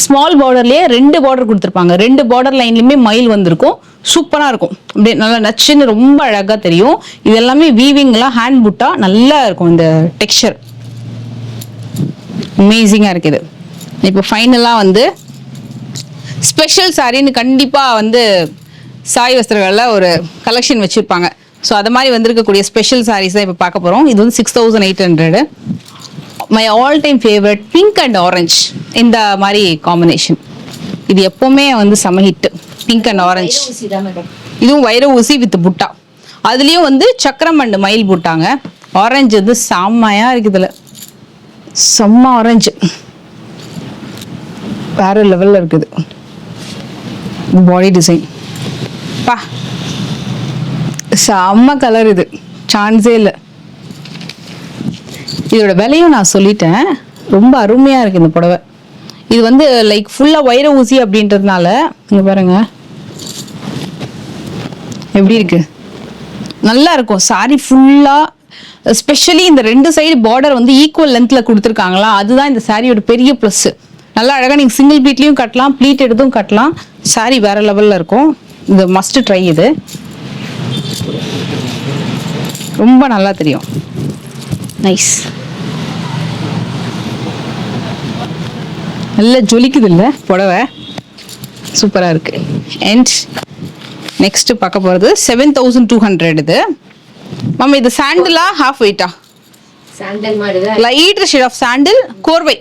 S1: Small பார்டர்லயே 2 பார்டர் கொடுத்துருப்பாங்க. 2 பார்டர் லைன்லயுமே மயில் வந்திருக்கும். சூப்பரா இருக்கும். அப்படியே நல்லா நச்சுன்னு ரொம்ப அழகா தெரியும். இது எல்லாமே வீவிங்லாம் ஹேண்ட் புட்டா நல்லா இருக்கும். இந்த டெக்ஸ்சர் அமேசிங்கா இருக்குது. இப்போ ஃபைனலா வந்து ஸ்பெஷல் சாரின்னு கண்டிப்பா வந்து சாய் வஸ்திரங்கள்ல ஒரு கலெக்ஷன் வச்சிருப்பாங்க. ஸோ அது மாதிரி வந்திருக்கக்கூடிய ஸ்பெஷல் சாரீஸ் தான் இப்போ பார்க்க போறோம். இது வந்து 6800. My all time favourite pink and orange. இந்த மாதிரி காம்பினேஷன் இது எப்பவுமே வந்து செம ஹிட். Pink and orange. இதுவும் வைர ஊசி வித் புட்டா. அதுலயும் வந்து சக்கரம் அண்ட் மயில் புட்டாங்க. ஆரஞ்சு வந்து செம்மையா இருக்குதுல. செம்ம ஆரஞ்சு வேற லெவல்ல இருக்குது. பாடி டிசைன் பா செம்ம கலர். இது சான்ஸே இல்லை. இதோட விலையும் நான் சொல்லிட்டேன். ரொம்ப அருமையா இருக்கு இந்த புடவை. இது வந்து லைக் ஃபுல்லா வைர ஊசி அப்படின்றதுனால இங்க பாருங்க எப்படி இருக்கு. நல்லா இருக்கும் சாரி ஃபுல்லா. ஸ்பெஷலி இந்த 2 சைடு பார்டர் வந்து ஈக்குவல் லென்த்ல கொடுத்துருக்காங்களா, அதுதான் இந்த சாரியோட பெரிய ப்ளஸ். நல்லா அழகா நீங்க சிங்கிள் ப்ளீட்லயும் கட்டலாம், ப்ளீட் எடுத்தும் கட்டலாம். சாரி வேற லெவல்ல இருக்கும். இந்த மஸ்ட் ட்ரை. இது ரொம்ப நல்லா தெரியும். நைஸ். நல்லா ஜொலிக்குது இல்ல புடவை. சூப்பரா இருக்கு. அண்ட் நெக்ஸ்ட் பார்க்க போறது 7200. இது மேம் இது சாண்டலா ஹாஃப் வெயிட்டா?
S2: சாண்டல் மாதிரி தான்.
S1: Light shade of sandal. கோர்வை,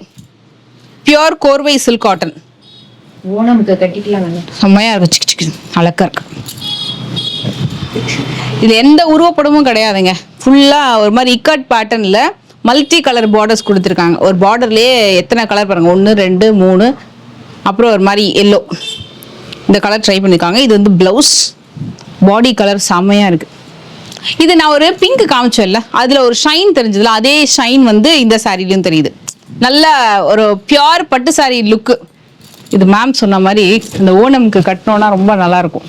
S1: பியூர் கோர்வை சில்க் காட்டன்.
S2: ஓணம்க்கு கட்டிக்கலாம்.
S1: செம்மையா இருக்கு. சிக்கு சிக்கு அழகா இருக்கு. இது எந்த உருவப்படமும் கிடையாதுங்க. ஃபுல்லா ஒரு மாதிரி இக்கட் பேட்டர்ன்ல மல்டி கலர் பார்டர்ஸ் கொடுத்துருக்காங்க. ஒரு பார்டர்லயே எத்தனை கலர் பாருங்க, 1 2 3, அப்புறம் ஒரு மாதிரி எல்லோ. இந்த கலர் ட்ரை பண்ணிருக்காங்க. இது வந்து பிளவுஸ். பாடி கலர் செம்மையா இருக்கு. இது நான் ஒரு பிங்க் காமிச்சேன்ல, அதுல ஒரு ஷைன் தெரிஞ்சதுல, அதே ஷைன் வந்து இந்த சாரிலையும் தெரியுது. நல்ல ஒரு பியூர் பட்டு சாரி லுக்கு. இது மேம் சொன்ன மாதிரி இந்த ஓணம்க்கு கட்டினோன்னா ரொம்ப நல்லா இருக்கும்.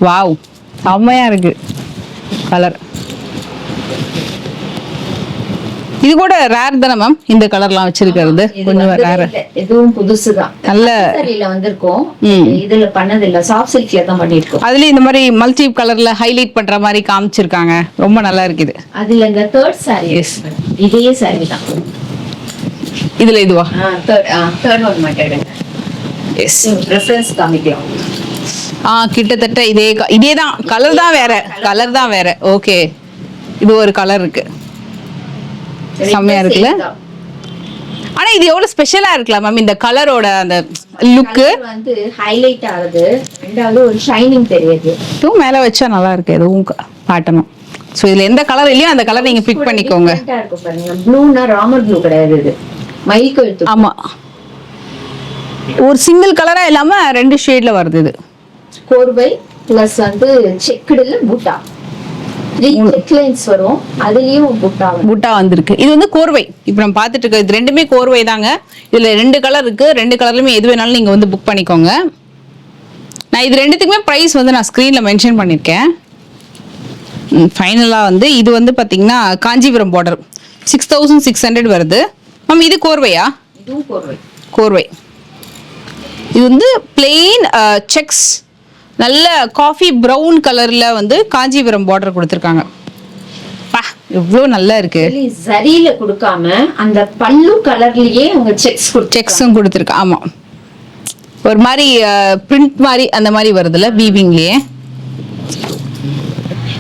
S1: வாவ், செம்மையா இருக்கு கலர். இது கூட ரேர் தானே மேம் இந்த கலர்லாம் வச்சிருக்கிறது? கொஞ்சம் ரேர்.
S2: இதுவும் புதுசுதான். நல்ல சாரில வந்திருக்கும். இதுல பண்ணது இல்ல, சாஃப்ட் சில்க்ல தான் பண்ணிருக்கோம்.
S1: அதுல இந்த மாதிரி மல்டி கலர்ல ஹைலைட் பண்ற மாதிரி காமிச்சிருக்காங்க. ரொம்ப நல்லா இருக்குது.
S2: அதுல இந்த தேர்ட் சாரி. இதே சாரி தான்.
S1: இதுல இதுவா?
S2: தேர்ட் ஒன் மட்டும் எடுங்க. எஸ், ரெஃபரன்ஸ் காமிக்கலாம்.
S1: கிட்டத்தட்ட இதே தான். கலர் தான் வேற. ஓகே, இது ஒரு கலர் இருக்கு. செம்மையா இருக்குல்ல? ஆனா இது எவ்வளவு ஸ்பெஷலா இருக்கலாம் மேம், இந்த கலரோட அந்த லுக்கு
S2: வந்து ஹைலைட் ஆகுது. ரெண்டாவது ஒரு ஷைனிங் தெரியுது.
S1: இதுவும் மேல வச்சா நல்லா இருக்கு, எதுவும் காட்டணும். சோ இதுல எந்த கலர் இல்லையோ அந்த கலர் நீங்க பிக் பண்ணிக்கோங்க.
S2: ப்ளூனா ராமர் ப்ளூ கிடையாது, இது மயில் கழுத்து.
S1: ஆமா, ஒரு சிங்கிள் கலரா இல்லாம 2 ஷேட்ல வருது. இது
S2: கோர்வை பிளஸ் வந்து செக்குடுல பூட்டா, 3 செக் லைன்ஸ் வரும், அதுலயும் பூட்டா
S1: வந்திருக்கு. இது வந்து கோர்வை. இப்போ நம்ம பார்த்துட்டு இருக்க இது ரெண்டுமே கோர்வை தாங்க. இதுல 2 கலர் இருக்கு, 2 கலர்லயுமே எது வேணாலும் நீங்க வந்து புக் பண்ணிக்கோங்க. நான் இது ரெண்டுத்துக்குமே பிரைஸ் வந்து நான் ஸ்கிரீன்ல மென்ஷன் பண்ணிருக்கேன். ஃபைனலா வந்து இது வந்து பாத்தீங்கன்னா காஞ்சிபுரம் பார்டர் 6600 வருது. மேம் இது கோர்வையா?
S2: இதுவும் கோர்வை.
S1: கோர்வை. இது வந்து பிளெயின் செக்ஸ், நல்ல காஃபி ப்ரௌன் கலர்ல வந்து காஞ்சிபுரம் பார்டர் கொடுத்துருக்காங்க. பா எவ்வளோ நல்லா இருக்கு.
S2: சரியில கொடுக்காம அந்த பல்லு கலர்லயே உங்க செக்ஸும்
S1: கொடுத்துருக்கு. ஆமா, ஒரு மாதிரி பிரிண்ட் மாதிரி அந்த மாதிரி வருதுல்ல வீவிங்லயே.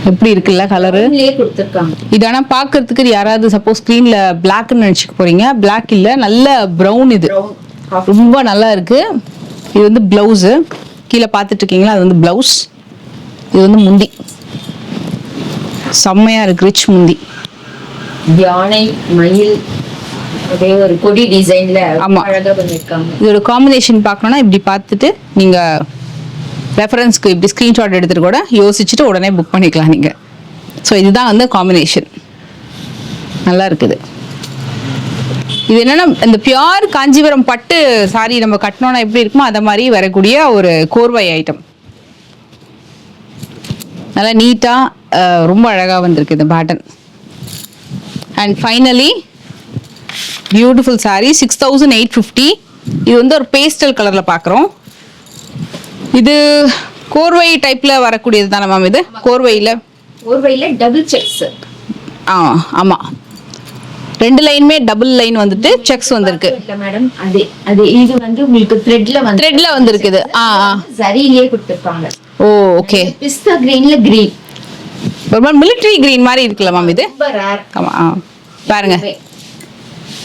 S1: எப்படி இருக்குல்ல கலரு
S2: கொடுத்துருக்காங்க.
S1: இது ஆனா பாக்குறதுக்கு யாராவது சப்போஸ் ஸ்கிரீன்ல பிளாக்னு நினைச்சுக்க போறீங்க, பிளாக் இல்ல, நல்ல ப்ரௌன். இது ரொம்ப நல்லா இருக்கு. இது வந்து பிளவுஸ், கீழே பார்த்துட்டு இருக்கீங்களா, அது வந்து பிளவுஸ். இது வந்து முந்தி செம்மையா இருக்கு, ரிச் முந்தி.
S2: யானை மயில் ஒரு கொடி டிசைன்ல அழகா பண்ணிருக்காங்க.
S1: இதோட காம்பினேஷன் பார்க்கணும்னா இப்படி பார்த்துட்டு நீங்க ரெஃபரன்ஸ்க்கு இப்படி ஸ்கிரீன்ஷாட் எடுத்துட்டு கூட யோசிச்சுட்டு உடனே புக் பண்ணிக்கலாம் நீங்க. ஸோ இதுதான் வந்து காம்பினேஷன், நல்லா இருக்குது. இது என்னன்னா இந்த பியூர் காஞ்சிபுரம் பட்டு சாரி நம்ம கட்டணும்னா எப்படி இருக்குமோ அத மாதிரி வரக்கூடிய ஒரு கோர்வை ஐட்டம். நல்லா நீட்டா ரொம்ப அழகா வந்திருக்கு இந்த pattern. And finally beautiful sorry 6850. இது வந்து ஒரு பேஸ்டல் கலர்ல பாக்குறோம். இது கோர்வை டைப்ல வரக்கூடியது தானே மேம்? இது கோர்வையில டபுள் செக்ஸ். ஆமா, 2 லைனுமே டபுள் லைன் வந்துட்டு செக்ஸ் வந்திருக்கு.
S2: இல்ல மேடம், அது இது வந்து உங்களுக்கு த்ரெட்ல
S1: வந்திருக்குது.
S2: சரியிலே கொடுத்திருப்பாங்க.
S1: ஓ ஓகே.
S2: பிஸ்தா கிரீன்ல கிரீன்,
S1: ஒரு மாதிரி மிலிட்டரி கிரீன் மாதிரி இருக்குல்ல மேம் இது?
S2: ரொம்ப ரேர்.
S1: ஆமா, பாருங்க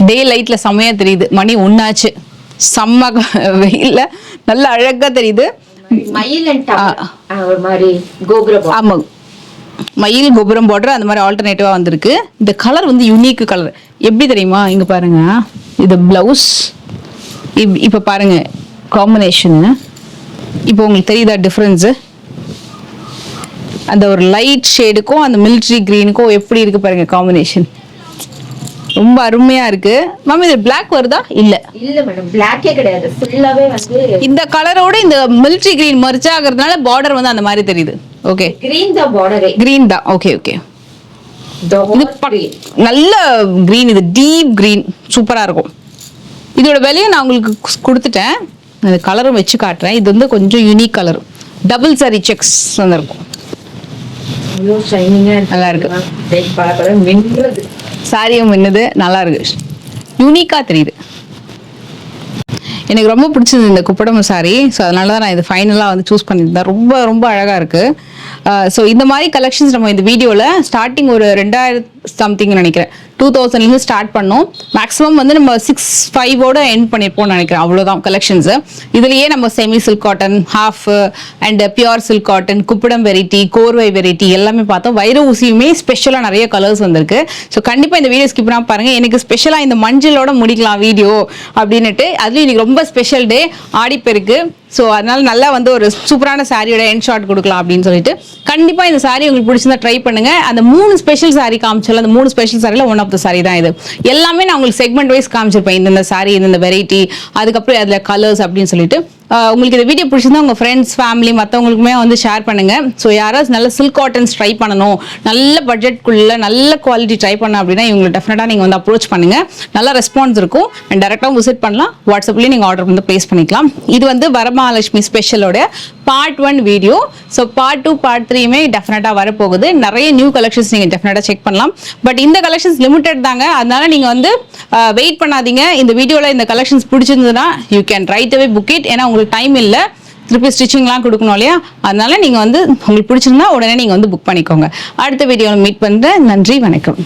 S1: டே லைட்ல செம்மையா தெரியுது. மணி 1 ஆச்சு, செம்ம வெயில்ல நல்ல அழகா தெரியுது.
S2: மயில் ஒரு மாதிரி கோபுரம்.
S1: ஆமா, மயில் கோபுரம் பார்டர் அந்த மாதிரி ஆல்டர்னேட்டிவா வந்திருக்கு. இந்த கலர் வந்து யூனிக் கலர். எப்படி தெரியுமா, இங்க பாருங்க, இது பிளவுஸ். இப்ப பாருங்க காம்பினேஷன். இப்போ உங்களுக்கு தெரியுதா டிஃபரன்ஸ்? அந்த ஒரு லைட் ஷேடுக்கும் அந்த மிலிட்டரி கிரீனுக்கும் எப்படி இருக்கு பாருங்க காம்பினேஷன். ரொம்ப அருமையா இருக்கு. மேம் இது பிளாக் வருதா? இல்ல
S2: மேடம், பிளாக்கே கிடையாது. ஃபுல்லாவே வந்து
S1: இந்த கலரோட இந்த மிலிட்டரி கிரீன் மர்ஜ் ஆகிறதுனால பார்டர் வந்து அந்த மாதிரி தெரியுது. ஓகே,
S2: கிரீன் தான் பார்டர்.
S1: கிரீன் தான். Okay okay. நல்ல கிரீன், இது டீப் கிரீன், சூப்பரா இருக்கும். இதோட விலையை நான் உங்களுக்கு கொடுத்துட்டேன். அந்த கலரும் வச்சு காட்டுறேன். இது வந்து கொஞ்சம் unique colour, double sorry sex வந்திருக்கும். நல்லா இருக்கு. சாரியும் மின்னுது, நல்லா இருக்கு, யூனிக்கா தெரியுது. எனக்கு ரொம்ப பிடிச்சது இந்த குப்படம் சாரி. ஸோ அதனால தான் நான் இது ஃபைனலாக வந்து சூஸ் பண்ணியிருந்தேன். ரொம்ப ரொம்ப அழகாக இருக்குது. ஸோ இந்த மாதிரி கலெக்ஷன்ஸ் நம்ம இந்த வீடியோவில் ஸ்டார்டிங் ஒரு 2000 சம்திங் நினைக்கிறேன், 2000லேருந்து ஸ்டார்ட் பண்ணோம். மேக்ஸிமம் வந்து நம்ம 65ஓட எண்ட் பண்ணியிருப்போம்னு நினைக்கிறேன். அவ்வளோதான் கலெக்ஷன்ஸு. இதுலேயே நம்ம semi silk cotton, half and pure silk cotton, குப்படம் வெரைட்டி, கோர்வை வெரைட்டி எல்லாமே பார்த்தோம். வைர ஊசியுமே ஸ்பெஷலாக நிறைய கலர்ஸ் வந்திருக்கு. ஸோ கண்டிப்பாக இந்த வீடியோ ஸ்கிப் பண்ணாமல் பாருங்கள். எனக்கு ஸ்பெஷலாக இந்த மஞ்சளோட முடிக்கலாம் வீடியோ அப்படின்னுட்டு. அதுலேயும் இன்னைக்கு ரொம்ப ஸ்பெஷல் டே, ஆடிப்பெருக்கு. ஸோ அதனால நல்லா வந்து ஒரு சூப்பரான சாரியோட எண்ட் ஷாட் கொடுக்கலாம் அப்படின்னு சொல்லிட்டு கண்டிப்பா இந்த சாரி உங்களுக்கு பிடிச்சிருந்தா ட்ரை பண்ணுங்க. அந்த 3 ஸ்பெஷல் சாரி காமிச்சல, அந்த 3 ஸ்பெஷல் சாரில ஒன் ஆஃப் த சாரி தான் இது. எல்லாமே நான் உங்களுக்கு செக்மெண்ட் வைஸ் காமிச்சிருப்பேன். இந்த சாரி, இந்த வெரைட்டி, அதுக்கப்புறம் அதுல கலர்ஸ் அப்படின்னு சொல்லிட்டு. உங்களுக்கு இந்த வீடியோ பிடிச்சிருந்தா உங்க ஃப்ரெண்ட்ஸ், ஃபேமிலி மற்றவங்களுக்குமே வந்து ஷேர் பண்ணுங்க. ஸோ யாராவது நல்ல சில்க் காட்டன்ஸ் ட்ரை பண்ணணும், நல்ல பட்ஜெட்குள்ள நல்ல குவாலிட்டி ட்ரை பண்ண அப்படின்னா இவங்களை டெஃபினட்டா நீங்க வந்து அப்ரோச் பண்ணுங்க. நல்ல ரெஸ்பான்ஸ் இருக்கும். அண்ட் டேரக்டாக விசிட் பண்ணலாம். வாட்ஸ்அப்லேயே நீங்க ஆர்டர் வந்து பிளேஸ் பண்ணிக்கலாம். இது வந்து வரமகாலட்சுமி ஸ்பெஷலோட part 1 video. So part 2, part 3யுமே டெஃபினட்டா வரப்போகுது. நிறைய நியூ கலெக்ஷன்ஸ் நீங்க டெஃபினட்டா செக் பண்ணலாம். பட் இந்த கலெக்ஷன்ஸ் லிமிடெட் தாங்க. அதனால நீங்க வந்து வெயிட் பண்ணாதீங்க. இந்த வீடியோல இந்த கலெக்ஷன்ஸ் பிடிச்சிருந்ததுன்னா you can right away book it. ஏன்னா உங்களுக்கு டைம் இல்லை, திருப்பி ஸ்டிச்சிங்லாம் கொடுக்கணும் இல்லையா? அதனால நீங்க வந்து உங்களுக்கு பிடிச்சிருந்தா உடனே நீங்க வந்து புக் பண்ணிக்கோங்க. அடுத்த வீடியோவில் மீட் பண்றேன். நன்றி, வணக்கம்.